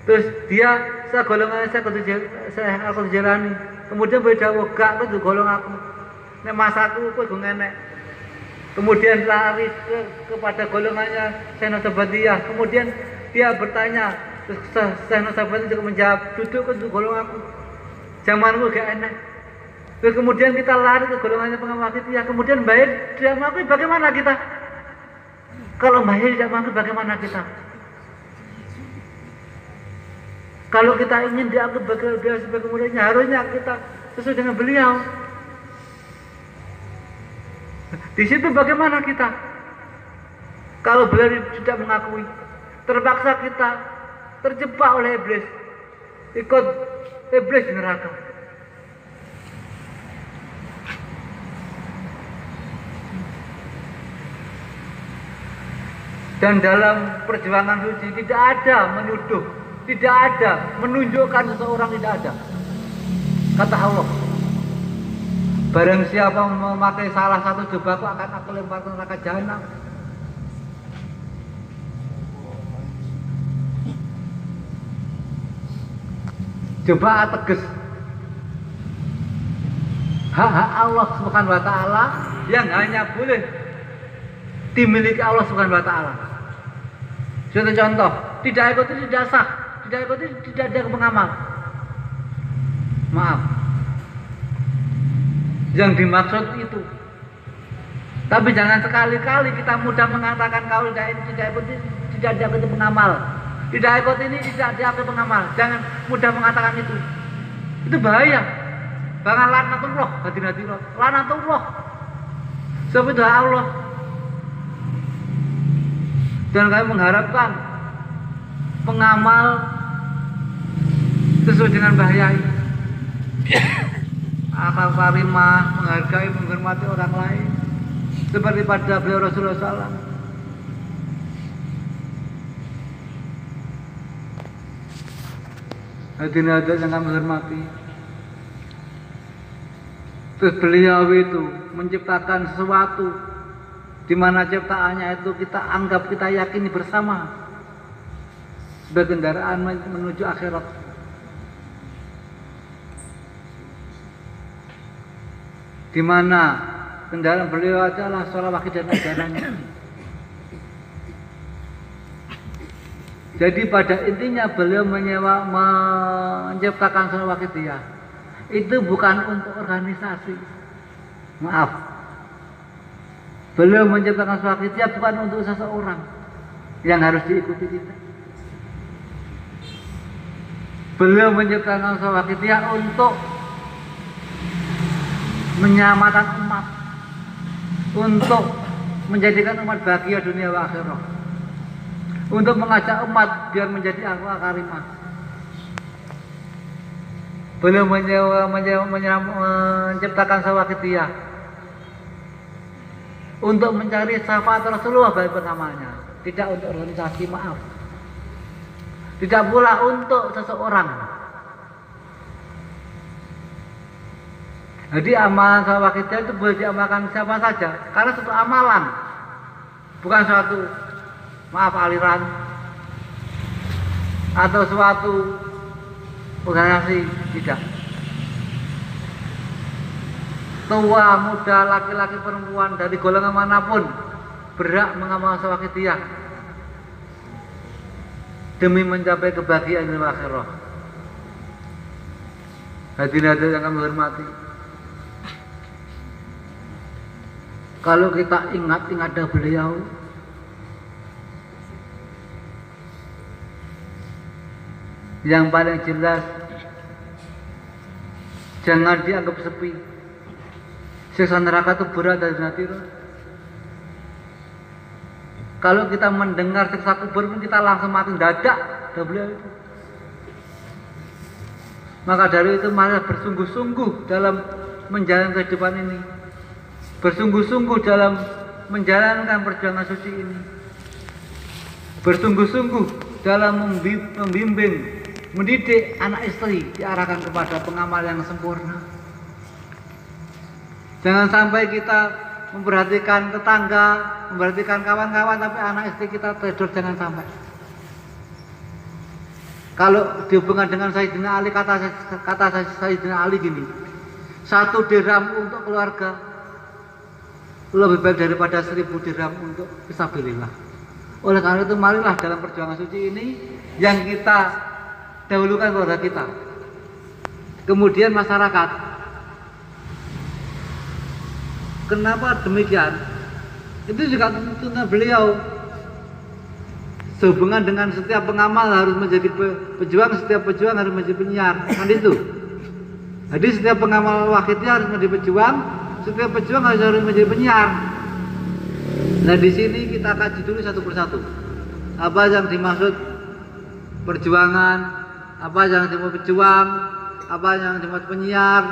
Terus dia, saya golongannya Syekh Qadir Jilani. Kemudian beda gak itu golong aku. Nek masaku kowe go ngenek. Kemudian lari kepada golongannya Syekh Nasabandiyah. Kemudian dia bertanya, terus Syekh Nasabandiyah juga menjawab, duduk ke golong aku. Zamanku gak enek. Terus kemudian kita lari ke golongannya Pengawal Wakitiyah. Kemudian baik dia mengakui, bagaimana kita? Kalau bahaya tidak mampu, bagaimana kita? Kalau kita ingin dianggap sebagai muridnya, harusnya kita sesuai dengan beliau. Di situ bagaimana kita? Kalau beliau tidak mengakui, terpaksa kita terjebak oleh iblis, ikut iblis di neraka. Dan dalam perjuangan suci tidak ada menuduh, tidak ada menunjukkan seseorang, tidak ada. Kata Allah, barang siapa memakai salah satu jubahku akan aku lempar ke neraka jahanam. Jubah tegas, hak Allah Subhanahu wa Ta'ala yang hanya boleh dimiliki Allah Subhanahu wa Ta'ala. Contoh, tidak ikuti tidak sah, tidak ikuti tidak ada pengamal. Maaf, yang dimaksud itu. Tapi jangan sekali-kali kita mudah mengatakan kau tidak ikuti tidak diikuti pengamal, tidak ikuti ini tidak diikuti pengamal. Jangan mudah mengatakan itu. Itu bahaya. Bahkan laknatullah, hati-hati laknatullah. Sebab itu Allah. Dan kami mengharapkan pengamal sesuai dengan bahaya ini. Akal karimah, menghargai, menghormati orang lain. seperti pada beliau Rasulullah SAW. Hadirin hadirat yang kami hormati, terus beliau itu menciptakan sesuatu di mana ciptaannya itu kita anggap, kita yakini bersama sebagai kendaraan menuju akhirat. Di mana kendaraan beliau adalah sholawat dan ajarannya. Jadi pada intinya beliau menciptakan sholawat dia itu bukan untuk organisasi. Maaf, beliau menciptakan sholawat dia bukan untuk seseorang yang harus diikuti kita. Beliau menciptakan sholawat dia untuk menyelamatkan umat, untuk menjadikan umat bahagia dunia wa akhirah, untuk mengajak umat biar menjadi akhlak karimah. Beliau menciptakan sholawat dia untuk mencari syafaat Rasulullah bagi pengamalnya, tidak untuk organisasi, maaf. Tidak pula untuk seseorang. Jadi amalan sholawat itu boleh diamalkan siapa saja, karena suatu amalan, bukan suatu, maaf, aliran atau suatu organisasi, tidak. Tua, muda, laki-laki, perempuan dari golongan manapun berhak mengamalkan sholawat dia demi mencapai kebahagiaan di akhirat. Hadirin yang kami hormati, kalau kita ingat beliau, yang paling jelas jangan dianggap sepi. Siksa neraka itu berat dari natiro. Kalau kita mendengar siksa kubur pun kita langsung mati dadak dari beliau itu. Maka dari itu marilah bersungguh-sungguh dalam menjalani kehidupan ini, bersungguh-sungguh dalam menjalankan perjuangan suci ini, bersungguh-sungguh dalam membimbing, mendidik anak istri diarahkan kepada pengamal yang sempurna. Jangan sampai kita memperhatikan tetangga, memperhatikan kawan-kawan, tapi anak istri kita tidur, jangan sampai. Kalau dihubungkan dengan Sayyidina Ali, kata Sayyidina Ali gini, 1 dirham untuk keluarga lebih baik daripada 1000 dirham untuk fisabilillah. Oleh karena itu marilah dalam perjuangan suci ini yang kita dahulukan keluarga kita, kemudian masyarakat. Kenapa demikian? Itu juga tuntunan beliau. Sehubungan dengan setiap pengamal harus menjadi pejuang, setiap pejuang harus menjadi penyiar. Kan itu. Jadi setiap pengamal wahidnya harus menjadi pejuang, setiap pejuang harus menjadi penyiar. Nah di sini kita kaji dulu satu persatu. Apa yang dimaksud perjuangan, apa yang dimaksud pejuang, apa yang dimaksud penyiar,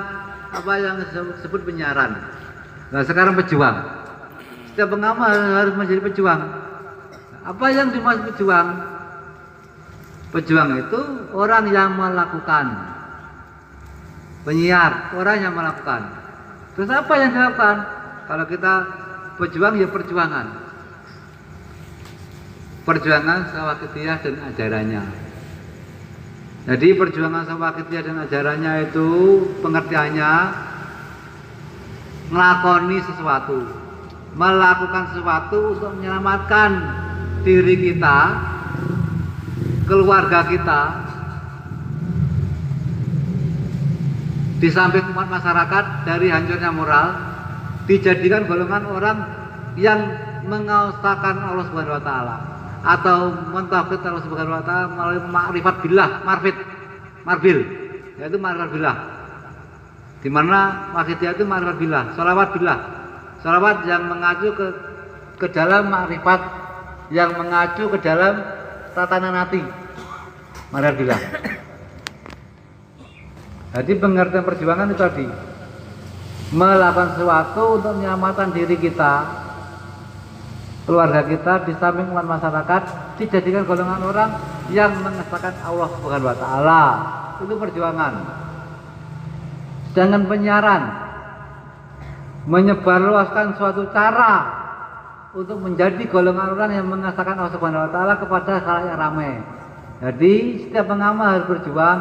apa yang disebut penyiaran. Nah sekarang pejuang. Setiap pengamal harus menjadi pejuang. Apa yang dimaksud pejuang? Pejuang itu orang yang melakukan. Penyiar, orang yang melakukan. Terus apa yang dilakukan? Kalau kita pejuang ya perjuangan. Perjuangan sawakitiyah dan ajarannya. Jadi perjuangan sawakitiyah dan ajarannya itu pengertiannya melakoni sesuatu, melakukan sesuatu untuk menyelamatkan diri kita, keluarga kita, di samping umat masyarakat dari hancurnya moral, dijadikan golongan orang yang mengaustakan Allah Subhanahu wa taala atau mentauhid Allah Subhanahu wa taala melalui makrifat billah, marbil, yaitu makrifat billah. Di mana maksudnya itu makrifat billah, sholawat yang mengacu ke dalam makrifat, yang mengacu ke dalam tatanan hati, makrifat billah. Jadi pengertian perjuangan itu tadi melakukan sesuatu untuk menyelamatkan diri kita, keluarga kita, di samping umat masyarakat, dijadikan golongan orang yang mengesahkan Allah Subhanahu wa taala. Itu perjuangan. Sedangkan penyiaran menyebarluaskan suatu cara untuk menjadi golongan orang yang mengesahkan Allah Subhanahu wa taala kepada khalayak ramai. Jadi setiap pengamal harus berjuang.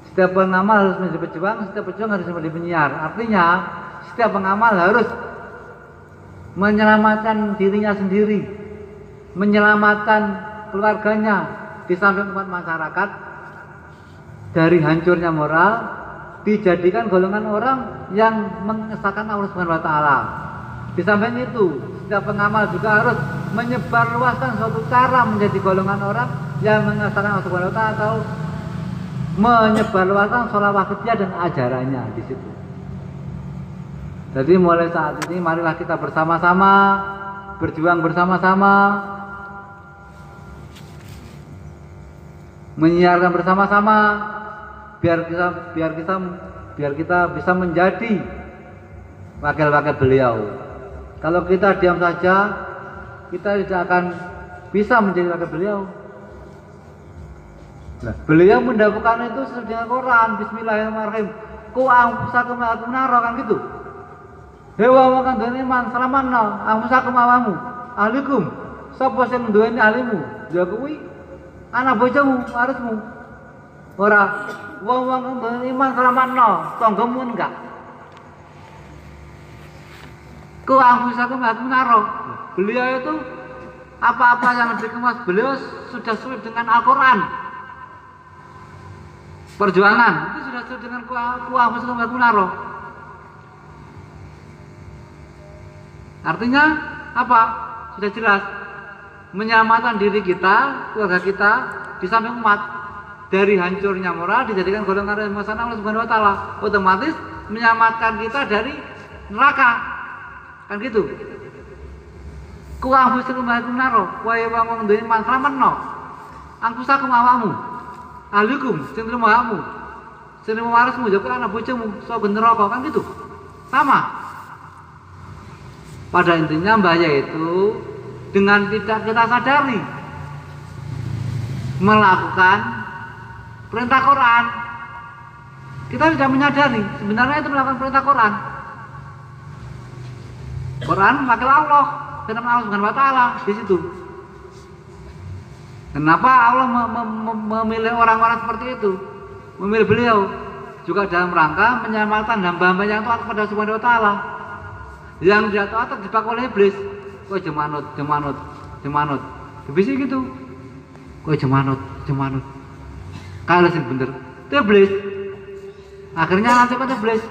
Setiap pengamal harus menjadi berjuang, setiap pejuang harus menjadi penyiar. Artinya setiap pengamal harus menyelamatkan dirinya sendiri, menyelamatkan keluarganya, di samping umat masyarakat dari hancurnya moral, dijadikan golongan orang yang mengesahkan Allah Subhanahu wa taala. Di samping itu, setiap pengamal juga harus menyebarluaskan suatu cara menjadi golongan orang yang mengesahkan Allah Subhanahu wa taala, atau menyebarluaskan sholawat wakitiyah dan ajarannya di situ. Jadi mulai saat ini marilah kita bersama-sama berjuang bersama-sama, menyiarkan bersama-sama, biar kita bisa menjadi wakil-wakil beliau. Kalau kita diam saja, kita tidak akan bisa menjadi wakil beliau. Nah, beliau mendapatkan itu sesuai dengan Quran. Bismillahirrahmanirrahim. Ku anfusakum akum naro, kan gitu. Hewa makan duweni man salamanno anfusakum awamu ahlikum. Sapa sing duweni ahlimu? Ya kuwi anak bojomu, warismu. Ora wong duweni man salamanno tanggamu enggak. Ku anfusakum akum naro. Beliau itu apa-apa yang dikemas beliau sudah sesuai dengan Al-Quran. Perjuangan itu sudah sesuai dengan ku anfusakum akum naro. Artinya apa? Sudah jelas, menyelamatkan diri kita, keluarga kita, di samping umat dari hancurnya moral, dijadikan golongan yang mengesahkan Allah Subhanahu wa taala. Otomatis menyelamatkan kita dari neraka. Kan gitu. Ku anfusakum akum naro, wae wong duwe manfaatno. Anfusakum awakmu. Ahlikum sing trimo awakmu. Sing trimo warismu ya anak bojomu, sok neraka, kan gitu. Sama. Pada intinya bahaya itu dengan tidak kita sadari melakukan perintah Quran. Kita tidak menyadari sebenarnya itu melakukan perintah Quran. Quran wakil Allah dan Allah Subhanahu wa taala di situ. Kenapa Allah memilih orang-orang seperti itu? Memilih beliau juga dalam rangka menyelamatkan hamba-hamba yang taat kepada Subhanahu wa taala. Yang tidak taat terjebak oleh iblis. Kowe jemanut. Iblis gitu. Kowe jemanut. Kalau sing bener, itu iblis. Akhirnya nanti pada iblis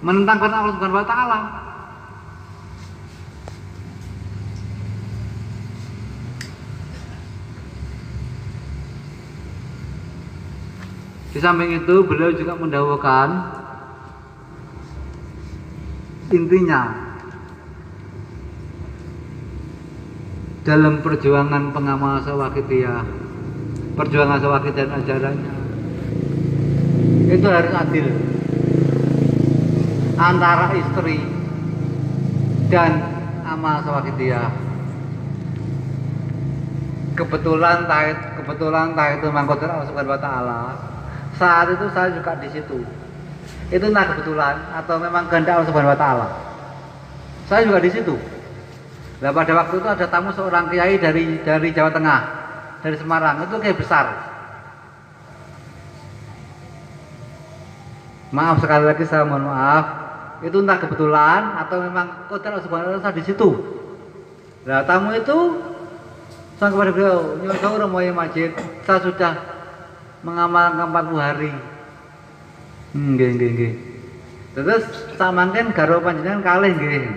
menentang karena Allah Subhanahu wa taala. Di samping itu beliau juga mendahulukan intinya dalam perjuangan pengamal sawakitiyah, perjuangan sawakit dan ajarannya itu harus adil antara istri dan amal sawakitiyah. Kebetulan itu mangkotir Allah Subhanahu wa taala. Saat itu saya juga di situ. Itu entah kebetulan atau memang kehendak Allah Subhanahu wa taala. Saya juga di situ. Nah, pada waktu itu ada tamu seorang kiai dari Jawa Tengah, dari Semarang. Itu kiai besar. Maaf sekali lagi, saya mohon maaf. Itu entah kebetulan atau memang qadar Allah Subhanahu wa taala di situ. Nah, tamu itu saya kepada beliau, "Nyuwun sewu Romo Masjid, saya sudah mengamalkan 40 hari." Nggih. Terus samangken garwa panjenengan kalih nggih.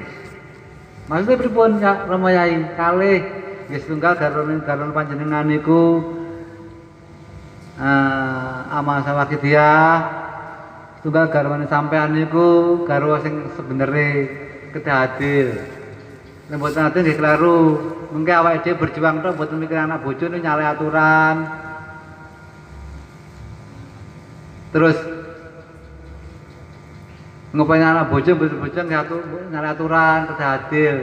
Maksudnya pripun ya Romo Yai? Kalih nggih setunggal garwa panjenengan niku amal sawakitiyah. Setunggal garwane sampean niku garwa sing sebenere kedah adil. Nek mboten adil nggih kleru. Mengke awake dhewe berjuang tok mboten mikir anak bojo nyale aturan. Terus Ngapain anak bojo nyari aturan adil.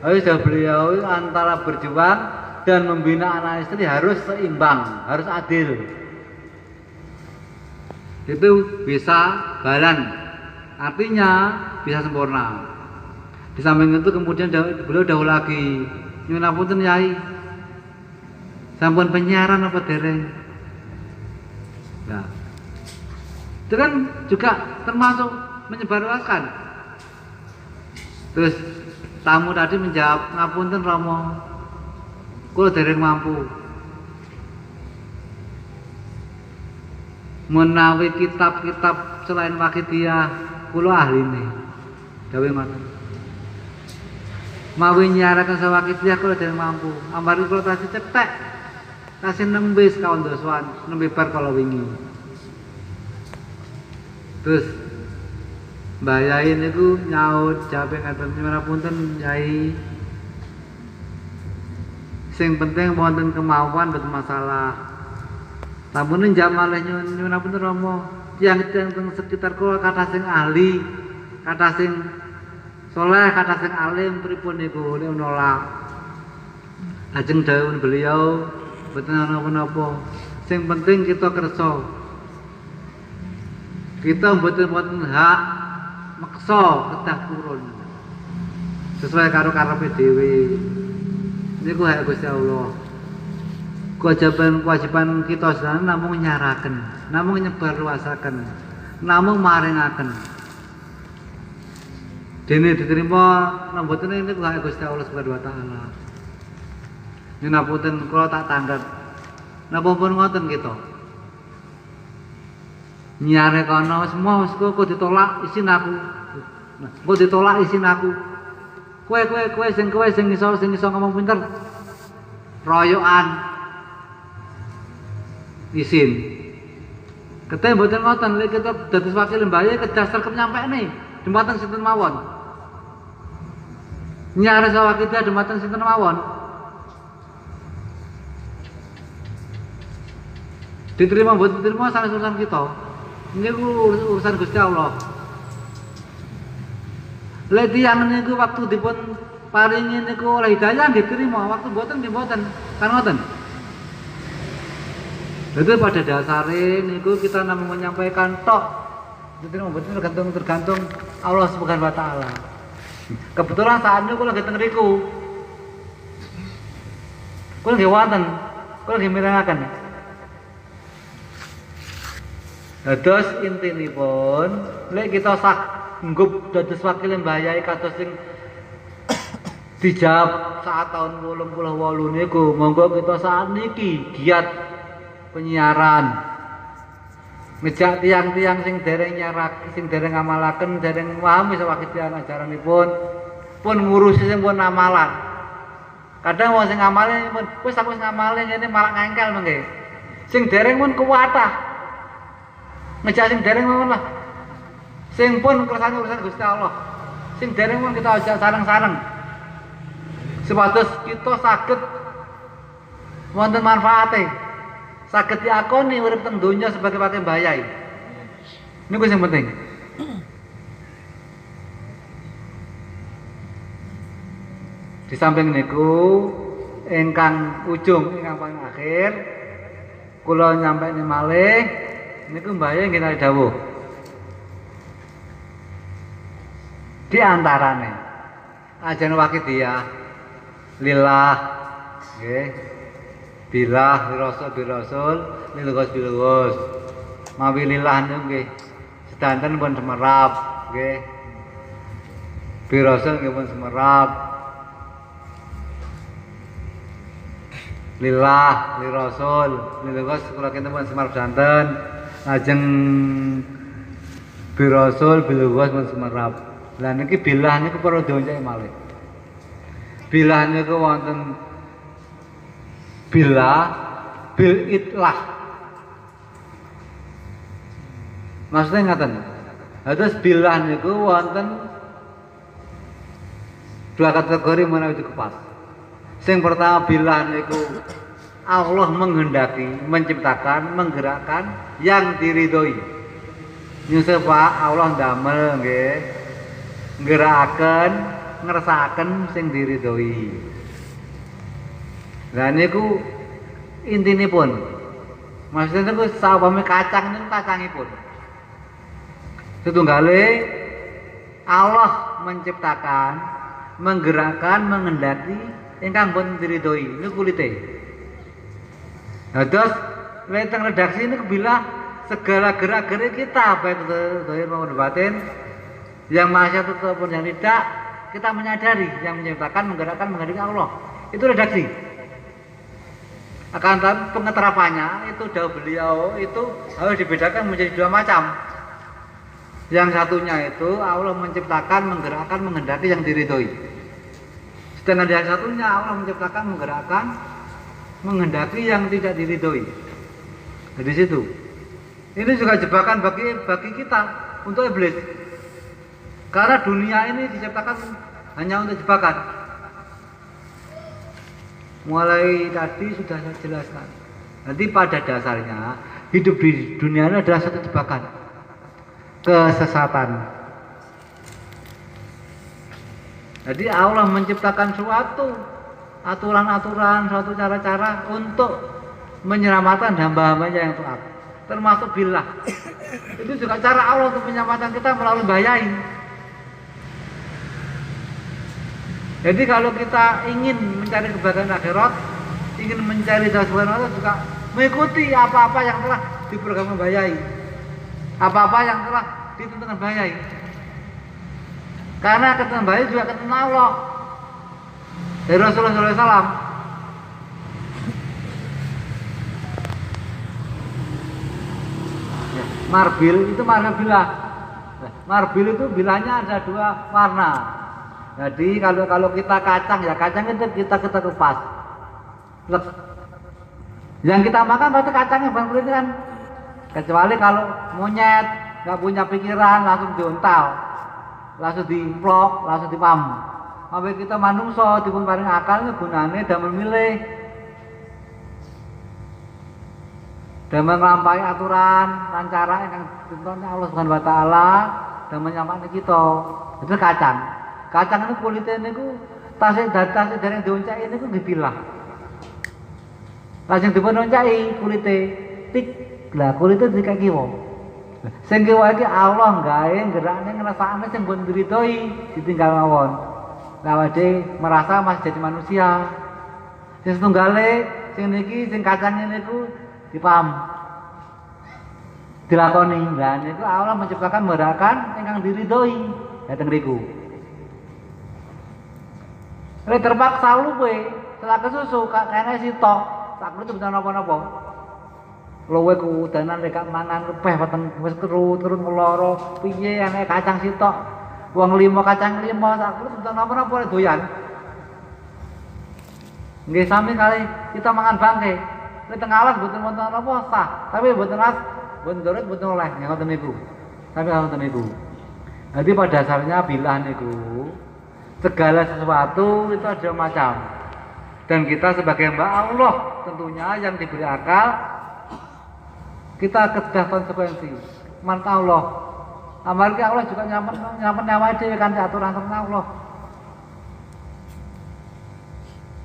Sudah beliau antara berjuang dan membina anak istri harus seimbang, harus adil. Itu bisa balan, artinya bisa sempurna. Di samping itu kemudian beliau dahulu lagi, nyuwun apunten Yai, sampun penyiaran apa dereng? Nah, itu kan juga termasuk menyebarluaskan. Terus tamu tadi menjawab, ngapunten Romo, kula dereng mampu. Menawi kitab-kitab selain Wakidiyah kula ahline. Dawuh ngoten. Mawi nyiaraken sawakidiyah kula dereng mampu. Amargi kula tasih cetek. Tasih nembe sekawan dosaan, nembe bar kala wingi. Terus Mbah Yai niku nyaut jawabe ngaten, nyuwun apunten Yai. Sing penting wonten kemauan mboten masalah. Sampun njam malih nyuwun apunten Rama. Tiyang-tiyang teng sekitar kula kathah sing ahli, kathah sing saleh, kathah sing alim pripun niku nek nolak. Lajeng dawuh beliau mboten ana apa-apa. Sing penting kita kersa. Kita mboten hak maksa kedah turun. Sesuai karo karepe dhewe. Niku hak Gusti Allah. Kewajiban kita sedaya namung nyaraken, namung nyebarluasaken, namung maringaken. Dene diterima mboten niku hak Gusti Allah Subhanahu wa taala. Nyuwun apunten kula tak tanglet. Napa pun ngoten kita. Nyare kono semua kok ditolak isin aku. Kok ditolak isin aku. Kowe sing iso ngomong pinter. Royokan isin. Keteh mboten ngoten lek kita dados wakil mbaye kedah serkep nyampekne dumateng sinten mawon. Nyare sawakidiyah dumateng sinten mawon. Diterima mboten diterima sanes urusan kita. Niku urusan Gusti Allah. Lek tiyang niku waktu dipun paringi niku oleh hidayah nggih trima, waktu mboten nggih mboten. Kan ngoten. Itu pada dasarnya niku kita namung menyampaikan tok. Diterima mboten tergantung Allah Subhanahu wa taala. Kebetulan saat niku lagi teng riku. Kula nggih wonten. Kula nggih mirengaken. Dados intinipun lek kita sanggup dados wakil Mbah Yai kados sing dijawab saat tahun 88 niku, monggo kita saat niki giat penyiaran. Ngejak tiang-tiang sing dereng nyarak, sing dereng ngamalaken, dereng paham sawakidiyah ajaranipun, pun ngurusi sing pun amalan. Kadang wong sing ngamale pun wis aku wis ngamale ngene malah ngengkel mengke. Sing dereng pun kuwatah. Ngejak sing dereng mawon lah. Sing pun kersane urusan Gusti Allah. Sing dereng pun kita ajak sareng-sareng. Supados kita saged wonten manfaate. Saged diakoni urip teng donya sebagai wakil Mbah Yai. Niku sing penting. Di samping niku ingkang ujung ingkang paling akhir kula nyampekne malih niku Mbah Yai nggih dawuh. Di antarane ajaran wakidiyah lillah nggih. Bilah birasul bilghos. Mawi lillah niku nggih sedanten pun semerap nggih. Birasul nggih pun semerap. Lillah, lirasul, bilghos kula kinten pun semerap sedanten. Lajeng birasul bilghos pun semerap. Lah niki bilah niku para donya malih. Bilah niku wonten bila bil itlah. Maksudnya ngaten. Terus bilah niku wonten dua kategori menawi dikepas. Sing pertama bilah niku Allah menghendaki, menciptakan, menggerakkan yang diridhoi. Nyusul Pak Allah ndamel nggih. Ngerakaken, ngersakaken sing diridhoi. Lah niku intinipun. Maksudnya niku sawame kacang niku kacangipun. Setunggale Allah menciptakan, menggerakkan, mengendaki ingkang boten diridhoi niku kulite. Nah, terus teng redaksi niku bila segala gerak-gerik kita baik zahir maupun batin yang maksiat ataupun yang tidak, kita menyadari yang menciptakan, menggerakkan, mengendaki Allah. Itu redaksi. Akan tetapi pengeterapannya itu dawuh beliau itu harus dibedakan menjadi dua macam. Yang satunya itu Allah menciptakan, menggerakkan, mengendaki yang diridhoi. Sedangkan yang satunya Allah menciptakan, menggerakkan, mengendaki yang tidak diridhoi. Di situ. Ini juga jebakan bagi kita untuk iblis. Karena dunia ini diciptakan hanya untuk jebakan. Mulai tadi sudah saya jelaskan. Nanti pada dasarnya hidup di dunia ini adalah satu jebakan, kesesatan. Jadi Allah menciptakan suatu aturan-aturan, suatu cara-cara untuk menyelamatkan hamba-hambanya yang taat, termasuk billah. Itu juga cara Allah untuk menyelamatkan kita melalui bayain. Jadi kalau kita ingin mencari kebahagiaan akhirat, ingin mencari ridha subhanahu juga mengikuti apa-apa yang telah diprogram bayai, apa-apa yang telah ditentukan bayai. Karena ketentuan bayai juga ketentuan Allah dari Rasulullah SAW. Marbil itu warna bilah. Marbil itu bilahnya ada dua warna. Jadi kalau kita kacang ya kacang itu kita kupas. Yang kita makan pasti kacangnya bukan kulitnya kan. Kecuali kalau monyet nggak punya pikiran langsung diontal, langsung diplok, langsung dipam. Sampai kita manungso dipun paring akal gunane damel milih, damel nglampahi aturan, lan cara yang ditentukan Allah Subhanahu wa taala dan menyampaikan kita. Itu kacang. Kacang itu kulitnya niku tasik dari dioncai niku dipilah. Lajeng dipun oncai kulite tik lah kulite dikek kiwa. Sing kiwa iki Allah gawe gerakne ngrasakne sing mbon diridhoi ditinggal mawon. Lah awake merasa masih jadi manusia. Sing setunggale sing niki sing kacangnya niku dipaham. Dilakoni. Lah niku Allah menciptakan merakan ingkang diridhoi dateng riku. Lek terpaksa luwe, setelah kesusu kene sitok, sak kulit bener napa-napa. Luwe kudanan lek mangan kepeh weteng wis kerut ngeloro, piye ane kacang sitok. Wong limo kacang limo sak kulit bener napa-napa doyan. Nggih sami kali kita mangan bangke. Lek teng alas mboten wonten napa sah, tapi mboten as, mboten doret mboten oleh ngoten niku. Tapi ngoten niku. Jadi pada dasarnya bilah niku segala sesuatu itu ada macam, dan kita sebagai hamba Allah tentunya yang diberi akal kita kedah konsekuensi mantap Allah. Amarga Allah juga nyampen nyawa dhewe kan aturan Allah.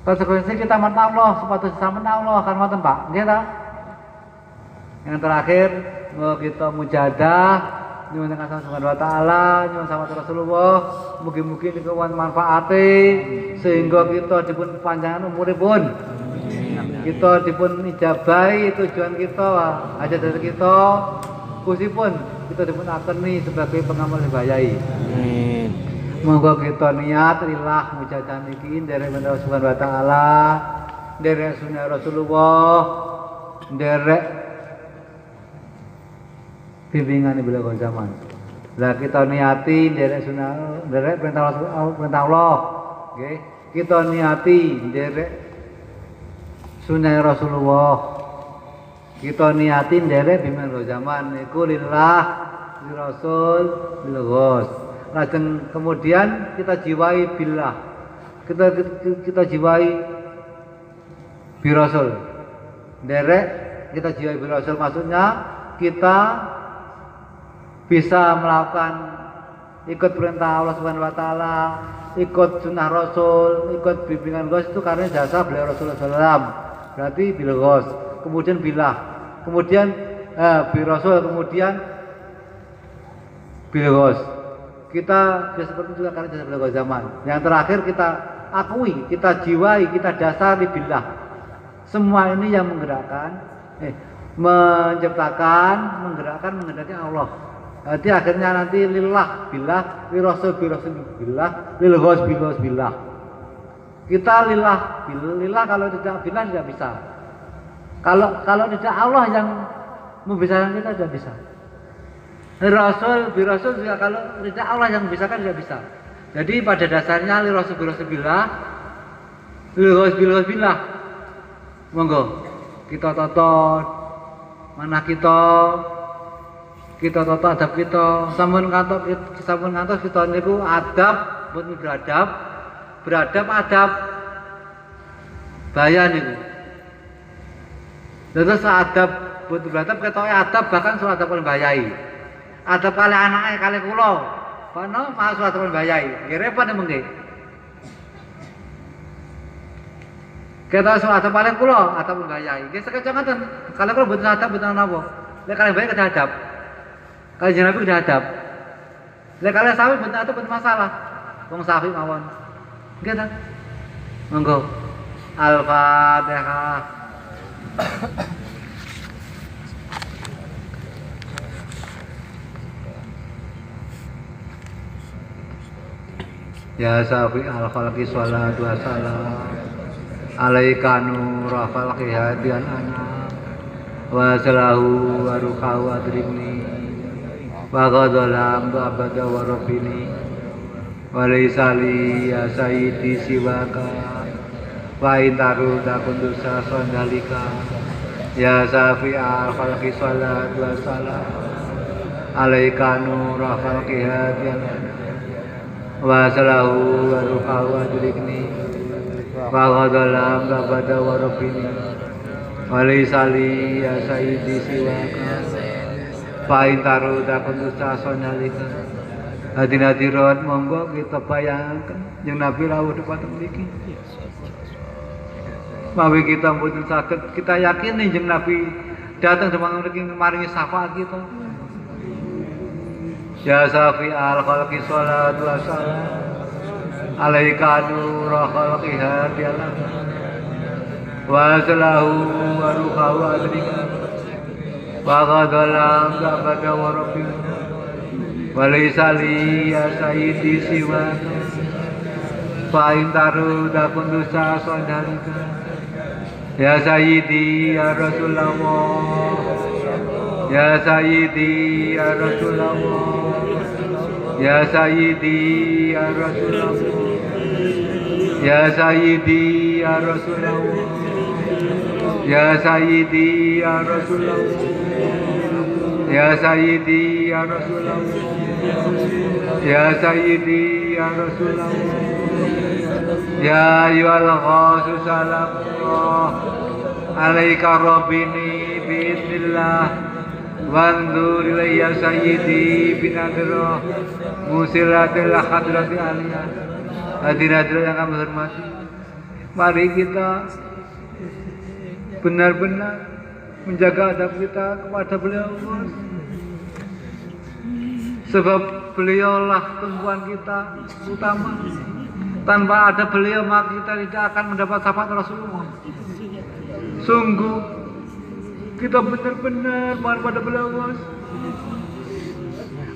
Konsekuensi kita mantap Allah sepatu sampean Allah kan ngoten Pak. Nggih ta? Yang terakhir mau kita mujadah nyuwun Allah Subhanahu wa taala, nyuwun sama Rasulullah, mugi-mugi niku wonten manfaate sehingga kita dipun panjangan umuripun. Kita dipun ijabahi tujuan kita, hajat dari kita, kusipun kita dipun ateni sebagai pengamal bayai. Amin. Moga kita niat lillah mujadah niki nderek Allah Subhanahu wa taala, nderek sunah Rasulullah, nderek bimbingan beliau zaman. Lah kita niati nderek sunah, nderek perintah Allah. Nggih. Kita niati nderek sunah Rasulullah. Kita niati nderek bimbingan zaman niku lillah, li Rasul, bil Ghos. Lajeng kemudian kita jiwai billah. Kita jiwai bi Rasul. Nderek kita jiwai bi Rasul maksudnya kita bisa melakukan ikut perintah Allah Subhanahu wa taala, ikut sunnah Rasul, ikut bimbingan Ghos itu karena jasa beliau Rasulullah SAW. Berarti bil Ghos, kemudian bilah, kemudian bil Rasul, kemudian bil Ghos. Kita bisa seperti itu juga karena jasa beliau zaman. Yang terakhir kita akui, kita jiwai, kita dasari billah. Semua ini yang menggerakkan, menciptakan, menggerakkan Allah. Jadi akhirnya nanti lillah billah, li rasul billah, lil ghos billah. Kita lillah kalau tidak billah tidak bisa. Kalau tidak Allah yang membesarkan kita tidak bisa. Rasul juga kalau tidak Allah yang membesarkan tidak bisa. Jadi pada dasarnya li rasul billah, lil ghos billah. Monggo kita toto mana kita toto adab kita, sampun ngantos kita niku adab pun beradab adab bahaya niku. Terus adab pun beradab ketoke adab bahkan surat adab pun bahayai. Adab kali anake kali kula, kono malah surat adab pun bahayai. Nggih repot mengke. Kita surat adab paling kula adab pun bahayai. Nggih sekecok ngoten. Kalau kula mboten adab mboten napa. Lek kalian baik kedah adab. Kalau jeneng Nabi udah adab. Lek kalian sawi mboten adab mboten masalah. Wong sawi mawon. Nggih ta? Monggo. Al-Fatihah. Ya safi al-khalqi sholatu wassalam alaika nurul falqi hadian ana wa salahu wa ruqahu adribni wa ghadalam abada wa rabbini wa laisali ya sayyidi siwaka wa intaru dakundusa sondalika ya safi al-khalqi sholatu wassalam alaika nurul falqi hadian wa salahu wa ruqahu adribni wa ghadalam abada wa rabbini wa laisali ya sayyidi siwaka Pain taruh dakun dusta sonalika hadirat monggo kita bayangkan yang Nabi rawuh depan mriki. Mawi kita mboten saged kita yakin nih jeung Nabi datang depan mriki maringi syafaat kita. Ya safi al khalqi sholatu wassalam alaika nurul khalqi hadiyalah wa salahu wa ruqahu adrika wa ghadalam abada wa rabbina wa laysa li ya sayyidi siwaka fa intaru dakun dusa sondalika ya sayyidi ya rasulullah ya sayyidi ya rasulullah ya sayyidi ya rasulullah ya sayyidi ya rasulullah ya sayyidi ya rasulullah ya sayyidi ya rasulullah ya sayyidi ya rasulullah ya ayyuhal ghaus salam alaika rabbini biidznillah wandur ilayya sayyidi binadra musilatil hadrati aliyah. Hadirin yang kami hormati, mari kita benar-benar menjaga adab kita kepada beliau, sebab beliaulah tumpuan kita utama. Tanpa ada beliau maka kita tidak akan mendapat syafaat Rasulullah. Sungguh kita benar-benar mohon pada beliau,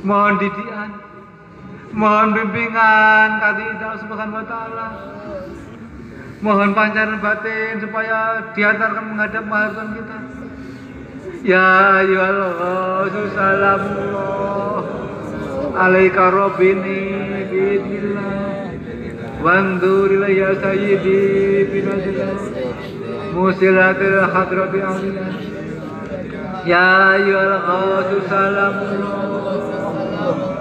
mohon didikan, mohon bimbingan kali Allah Subhanahu wa taala. Mohon pancaran batin supaya diantarkan menghadap mahasiswa kita. Ya ayyuhal ghaus salamullah alaika rabbini biidznillah wandur ilayya sayyidi binazillah musilatil hadrati aliyah. Ya ayyuhal ghaus salamullah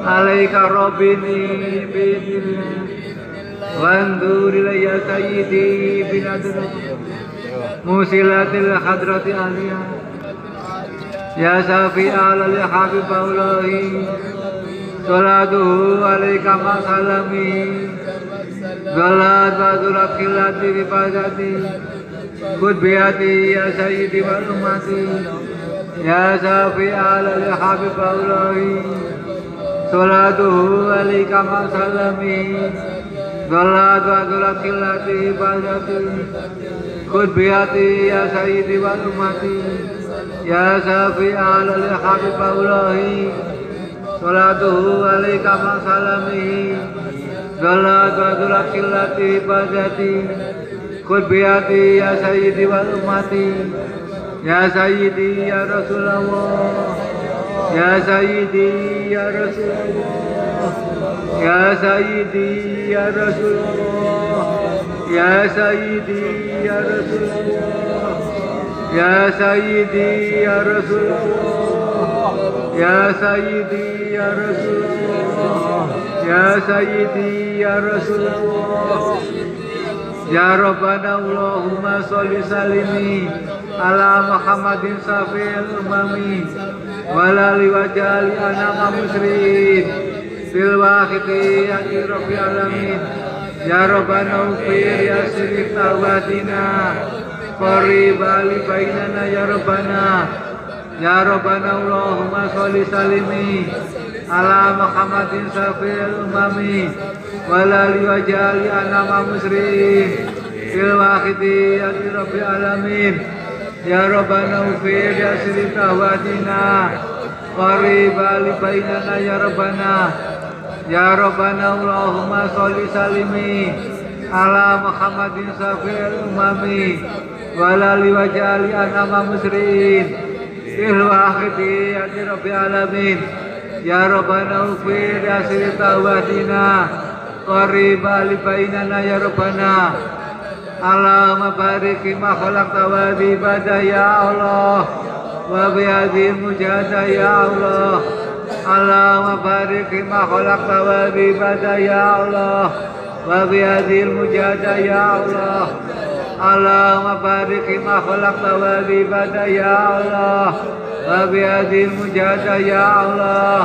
alaika rabbini biidznillah wandur ilayya sayyidi binadra musilatil hadrati aliyah. Ya Syafi'al li Habiballahi Salatuhu alaika ma salami Galat badurak kilati bipajati Kut biati ya sayyidi wal umati Ya Syafi'al li Habiballahi Salatuhu alaika ma salami Galat badurak kilati bipajati Kut biati ya sayyidi wal umati Ya Syafi'al li Habiballahi Salatuhu alaika ma salami Galat badurak kilati bipajati Kut biati ya sayyidi wal umati Ya sayyidi ya Rasulullah Ya sayyidi ya Rasulullah Ya sayyidi ya Rasulullah Ya sayyidi ya Rasulullah Ya sayyidi ya Rasulullah Ya sayyidi ya Rasulullah Ya sayyidi ya Rasulullah Ya Rabbana Allahumma sholli salimi ala Muhammadin syafi'il umami walali wajali anama musriin fil waqiti ya Rabbi alamin Ya Rabbana ufir ya sirif tawadina qari bali bainana ya Rabbana Ya Rabbana Allahumma sholli salimi ala Muhammadin syafi'il umami walali wajali anama musriin fil waqiti ya Rabbi alamin Ya Rabbana ufir ya sirif tawadina qari bali bainana ya Rabbana Ya Rabbana Allahumma sholli salimi ala Muhammadin syafi'il umami walali wajali anama musriin fil waqiti ya Rabbi alamin Ya Rabbana ufir ya sirif tawadina qari bali bainana ya Rabbana Allahumma barik ma khalaqta wa bi ibadah ya Allah wa bi hadhihi mujahadah ya Allah Allahumma barik ma khalaqta wa bi ibadah ya Allah wa bi hadhihi mujahadah ya Allah Allahumma barik ma khalaqta wa bi ibadah ya Allah wa bi hadhihi mujahadah ya Allah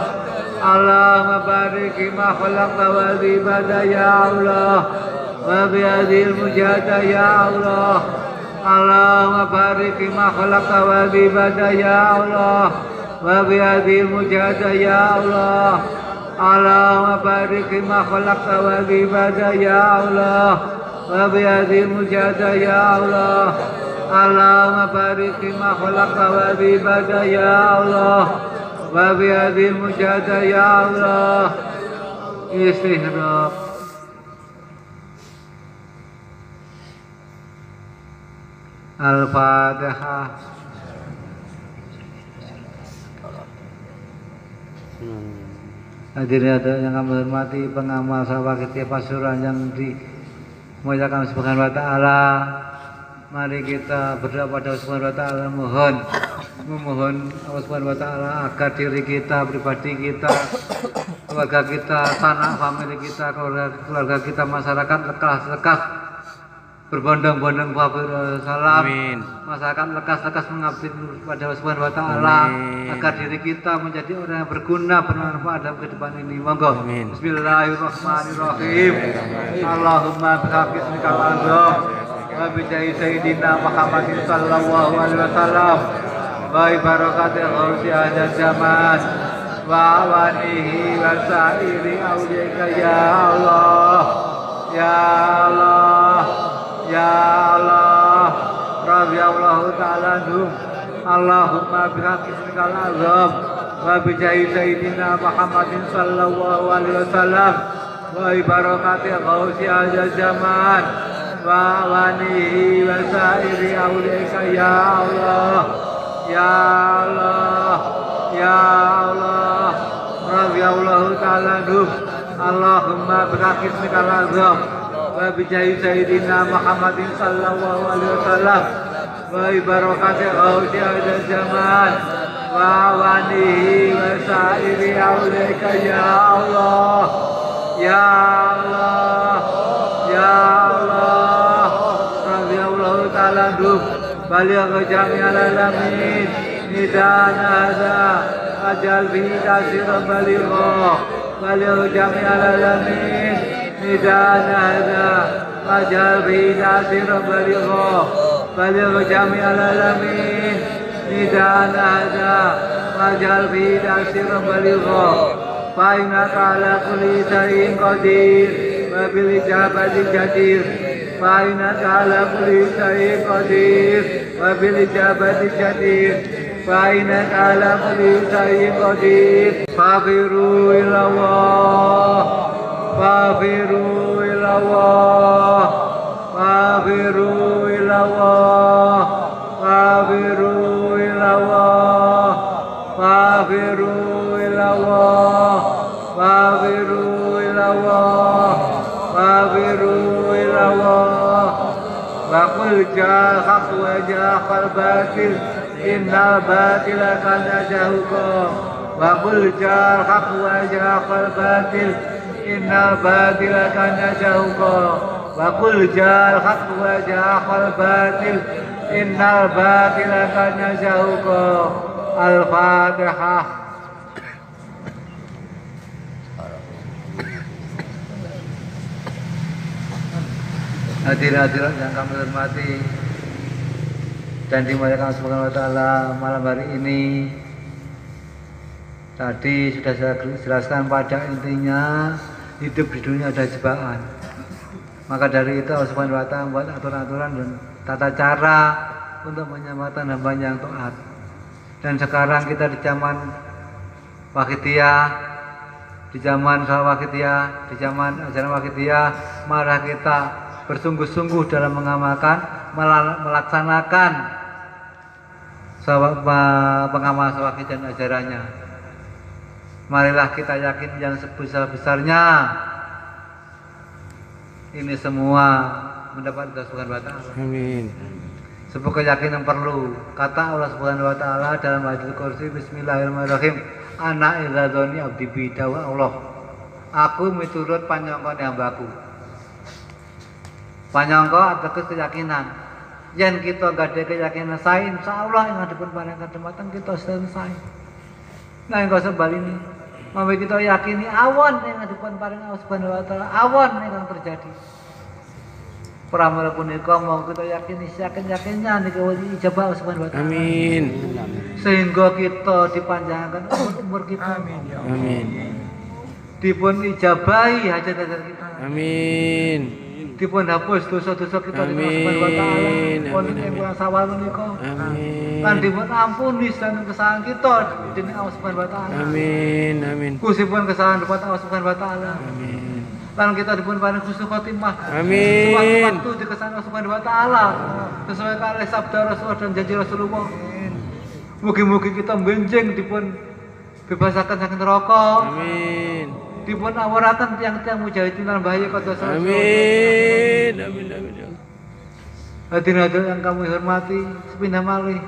Allahumma barik ma khalaqta wa bi ibadah ya Allah وبهذه المجاهدة يا الله اللهم بارك ما خلقت وبعبادة يا الله وبهذه المجاهدة يا الله اللهم بارك ما خلقت وبعبادة يا الله وبهذه المجاهدة يا الله اللهم بارك ما خلقت وبعبادة يا الله وبهذه المجاهدة يا الله استهراق Al-Fatihah. Hadirin yang kami hormati pengamal sawah Kiai Pasuruan yang dimuliakan Subhanahu wa taala. Mari kita berdoa pada Allah Subhanahu wa taala memohon Allah Subhanahu wa taala agar diri kita, pribadi kita, keluarga kita, sanak famili kita, keluarga kita, masyarakat lekas berbondong-bondong salam, masyarakat lekas-lekas mengabdi kepada Allah Subhanahu wa taala agar diri kita menjadi orang yang berguna, bermanfaat dalam kehidupan ini. Monggo. Bismillahirrahmanirrahim. Allahumma bihaqqi ismikal azam wa bi jahi sayyidina Muhammadin sallallahu alaihi wasallam wa bi barakati ghausi ahad zaman wa awanihi wa sa'iri awliyaika ya Allah ya Allah Ya Allah, radhiyallahu ta'ala anhum. Allahumma bihaqqi ismikal azam wa bi jahi sayyidina Muhammadin sallallahu alaihi wasallam wa bi barakati ghausi ahad zaman wa awanihi wa sa'iri awliyaika ya Allah ya Allah ya Allah, radhiyallahu ta'ala anhum. Allahumma bihaqqi ismikal azam wa bi jahi sayyidina Muhammadin sallallahu alaihi wasallam wa bi barakati ghausi ahad zaman wa awanihi wa sa'iri awliyaika ya Allah ya Allah ya Allah, radhiyallahu ta'ala anhum. Baligh jami'al alamin ميزان هذا واجعل فيه تأثيرا بليغا بلغ جميع العالمين ميزان هذا واجعل فيه تأثيرا بليغا بلغ جميع العالمين ميزان هذا واجعل فيه تأثيرا بليغا فإنك على كل شيء قدير وبالإجابة جدير فإنك على كل شيء قدير وبالإجابة جدير فإنك على كل شيء قدير فافروا إلى الله فافروا إلى الله فافروا إلى الله فافروا إلى الله فافروا إلى الله فافروا إلى الله فافروا إلى الله وقل جاء الحق وجاء الباطل إن الباطل كان زهوقا وقل جاء الحق وجاء الباطل إن الباطل كان زهوقا وقل جاء الحق وجاء الباطل إن الباطل كان زهوقا الفاتحة. Hadirin yang kami hormati dan dimuliakan Subhanahu wa taala, malam hari ini tadi sudah saya jelaskan pada intinya hidup di dunia ada cobaan. Maka dari itu Allah Subhanahu wa taala membuat aturan-aturan dan tata cara untuk menyelamatkan hamba yang taat. Dan sekarang kita di zaman Wahidiyah, di zaman Wahidiyah, di zaman ajaran Wahidiyah, mari kita bersungguh-sungguh dalam mengamalkan, melaksanakan pengamal Wahid dan ajarannya. Marilah kita yakin yang sebesar-besarnya ini semua mendapat Subhanahu wa taala. Amin. Sebuah keyakinan perlu. Kata Allah Subhanahu wa taala dalam hadis kursi, Bismillahirrahmanirrahim. Ana idzani abdi bidawa Allah. Aku miturut panyangkane hambaku. Panyangka ateges keyakinan. Yen kita gadhe keyakinan sae, insyaallah ing ngadepun paring kadematan kita selesai. Nah, engko sebaline, mawon kita yakini awan ing ngadepun paring Allah Subhanahu wa taala, awan ingkang terjadi. Pramila punika mau kita yakini yakin-yakinnya niku ijabah Allah Subhanahu wa taala. Amin. Sehingga kita dipanjangkan umur kita. Amin. Amin. Dipun ijabahi hajat-hajat kita. Amin. Dipun hapus dosa-dosa kita di Allah Subhanahu wa taala. Pun ing sawal menika. Amin. Lan dipun ampuni saking kesalahan kita dening Allah Subhanahu wa taala. Amin. Amin. Kusipun kesalahan dening Allah Subhanahu wa taala. Amin. Lan kita dipun paring husnul khotimah. Amin. Waktu di kesana Allah Subhanahu wa taala sesuai kali sabda Rasul dan janji Rasulullah. Amin. Mugi-mugi kita benjing dipun bebasaken saking neraka. Amin. Dipun awaraken tiang-tiang mujahidin lan bahaya kados amin. Amin amin. Hadirin yang kami hormati, sepindah malih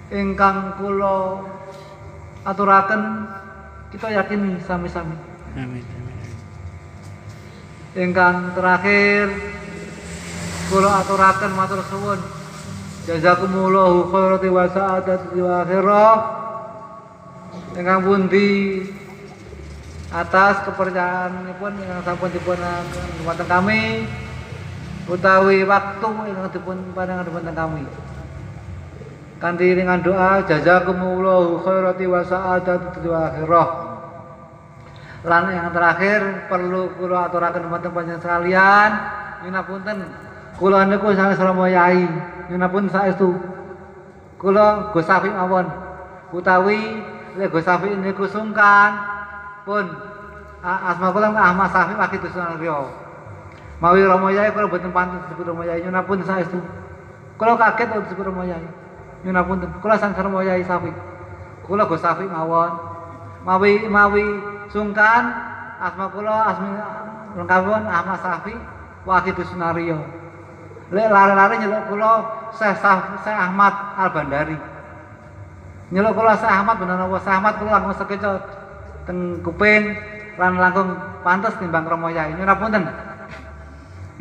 ingkang kula aturaken kita yakini sami-sami. Amin. Ingkang terakhir kula aturaken matur suwun. Jazakumullahu khairan wa sa'adati wa akhirah. Ingkang pundi atas kepercayaanipun yang sampun dipun dumateng kami utawi waktu ingkang dipun paring dumateng kami. Kanthi iringan doa jazakumullahu khairan wa sa'adati wa akhirah. Lan yang terakhir perlu kula aturaken dumateng panjenengan sekalian, nyunapunten kula niku sanes Rama Yai, nyunapun saestu. Kula Gus Safi mawon utawi lek Gus Safi niku sungkan pun asma kula Ahmad Safi Wakil Dusunaryo. Mawi Rama Yai kula boten pantes disebut Rama Yai, nyunapun saestu. Kula kaget kok disebut Rama Yai. Nyunapunten, kula sang Rama Yai Safi. Kula Gus Safi mawon. Mawi sungkan asma kula asmi lengkapipun Ahmad Safi Wakil Dusunaryo. Lek lare-lare nyeluk kula Syekh Ahmad Al-Bandari. Nyeluk kula Syekh Ahmad bener napa Syekh Ahmad kula langsung sekeco teng kuping lan langkung pantes timbang Rama Yai. Nyunapunten.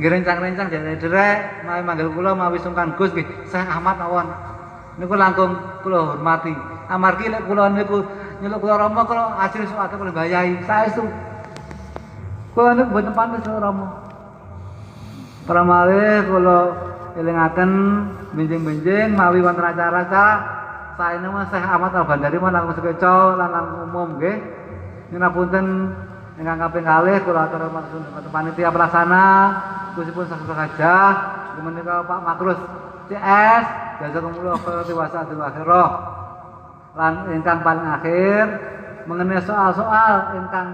Nggih rencang-rencang derek mawi manggil kula mawi sungkan Gus nggih Syekh Ahmad mawon. niku langkung kula hormati. Amargi lek kula niku nyeluk kula Rama kula hasil suwate kula bayahi saestu. Kula niku mboten pantes kula Rama. Pramale kula elingaken benjing-benjing mawi wonten acara-acara saene Mas Syekh Ahmad Al-Bandari langkung sekeca lan langkung umum nggih. Nyunapunten ingkang kaping kalih kula atur maksud panitia pelaksana khususipun saking Gajah menika Pak Makrus CS jazakumullah khairan wa sa'atul akhirah. Lan ingkang paling akhir mengenai soal-soal ingkang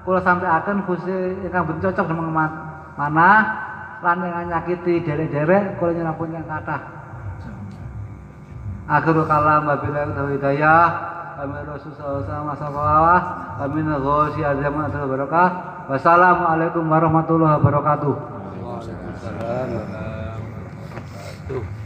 kula sampaikan khusus ingkang boten cocok dengan manah lan ingkang nyakiti derek-derek kula nyunapunten ingkang kathah. Akhirul kalam wabillahi hidayah. Amin Rasulullah SAW. Amin ghosi azam wa barakah. Wassalamualaikum warahmatullahi wabarakatuh. Waalaikumsalam warahmatullahi wabarakatuh.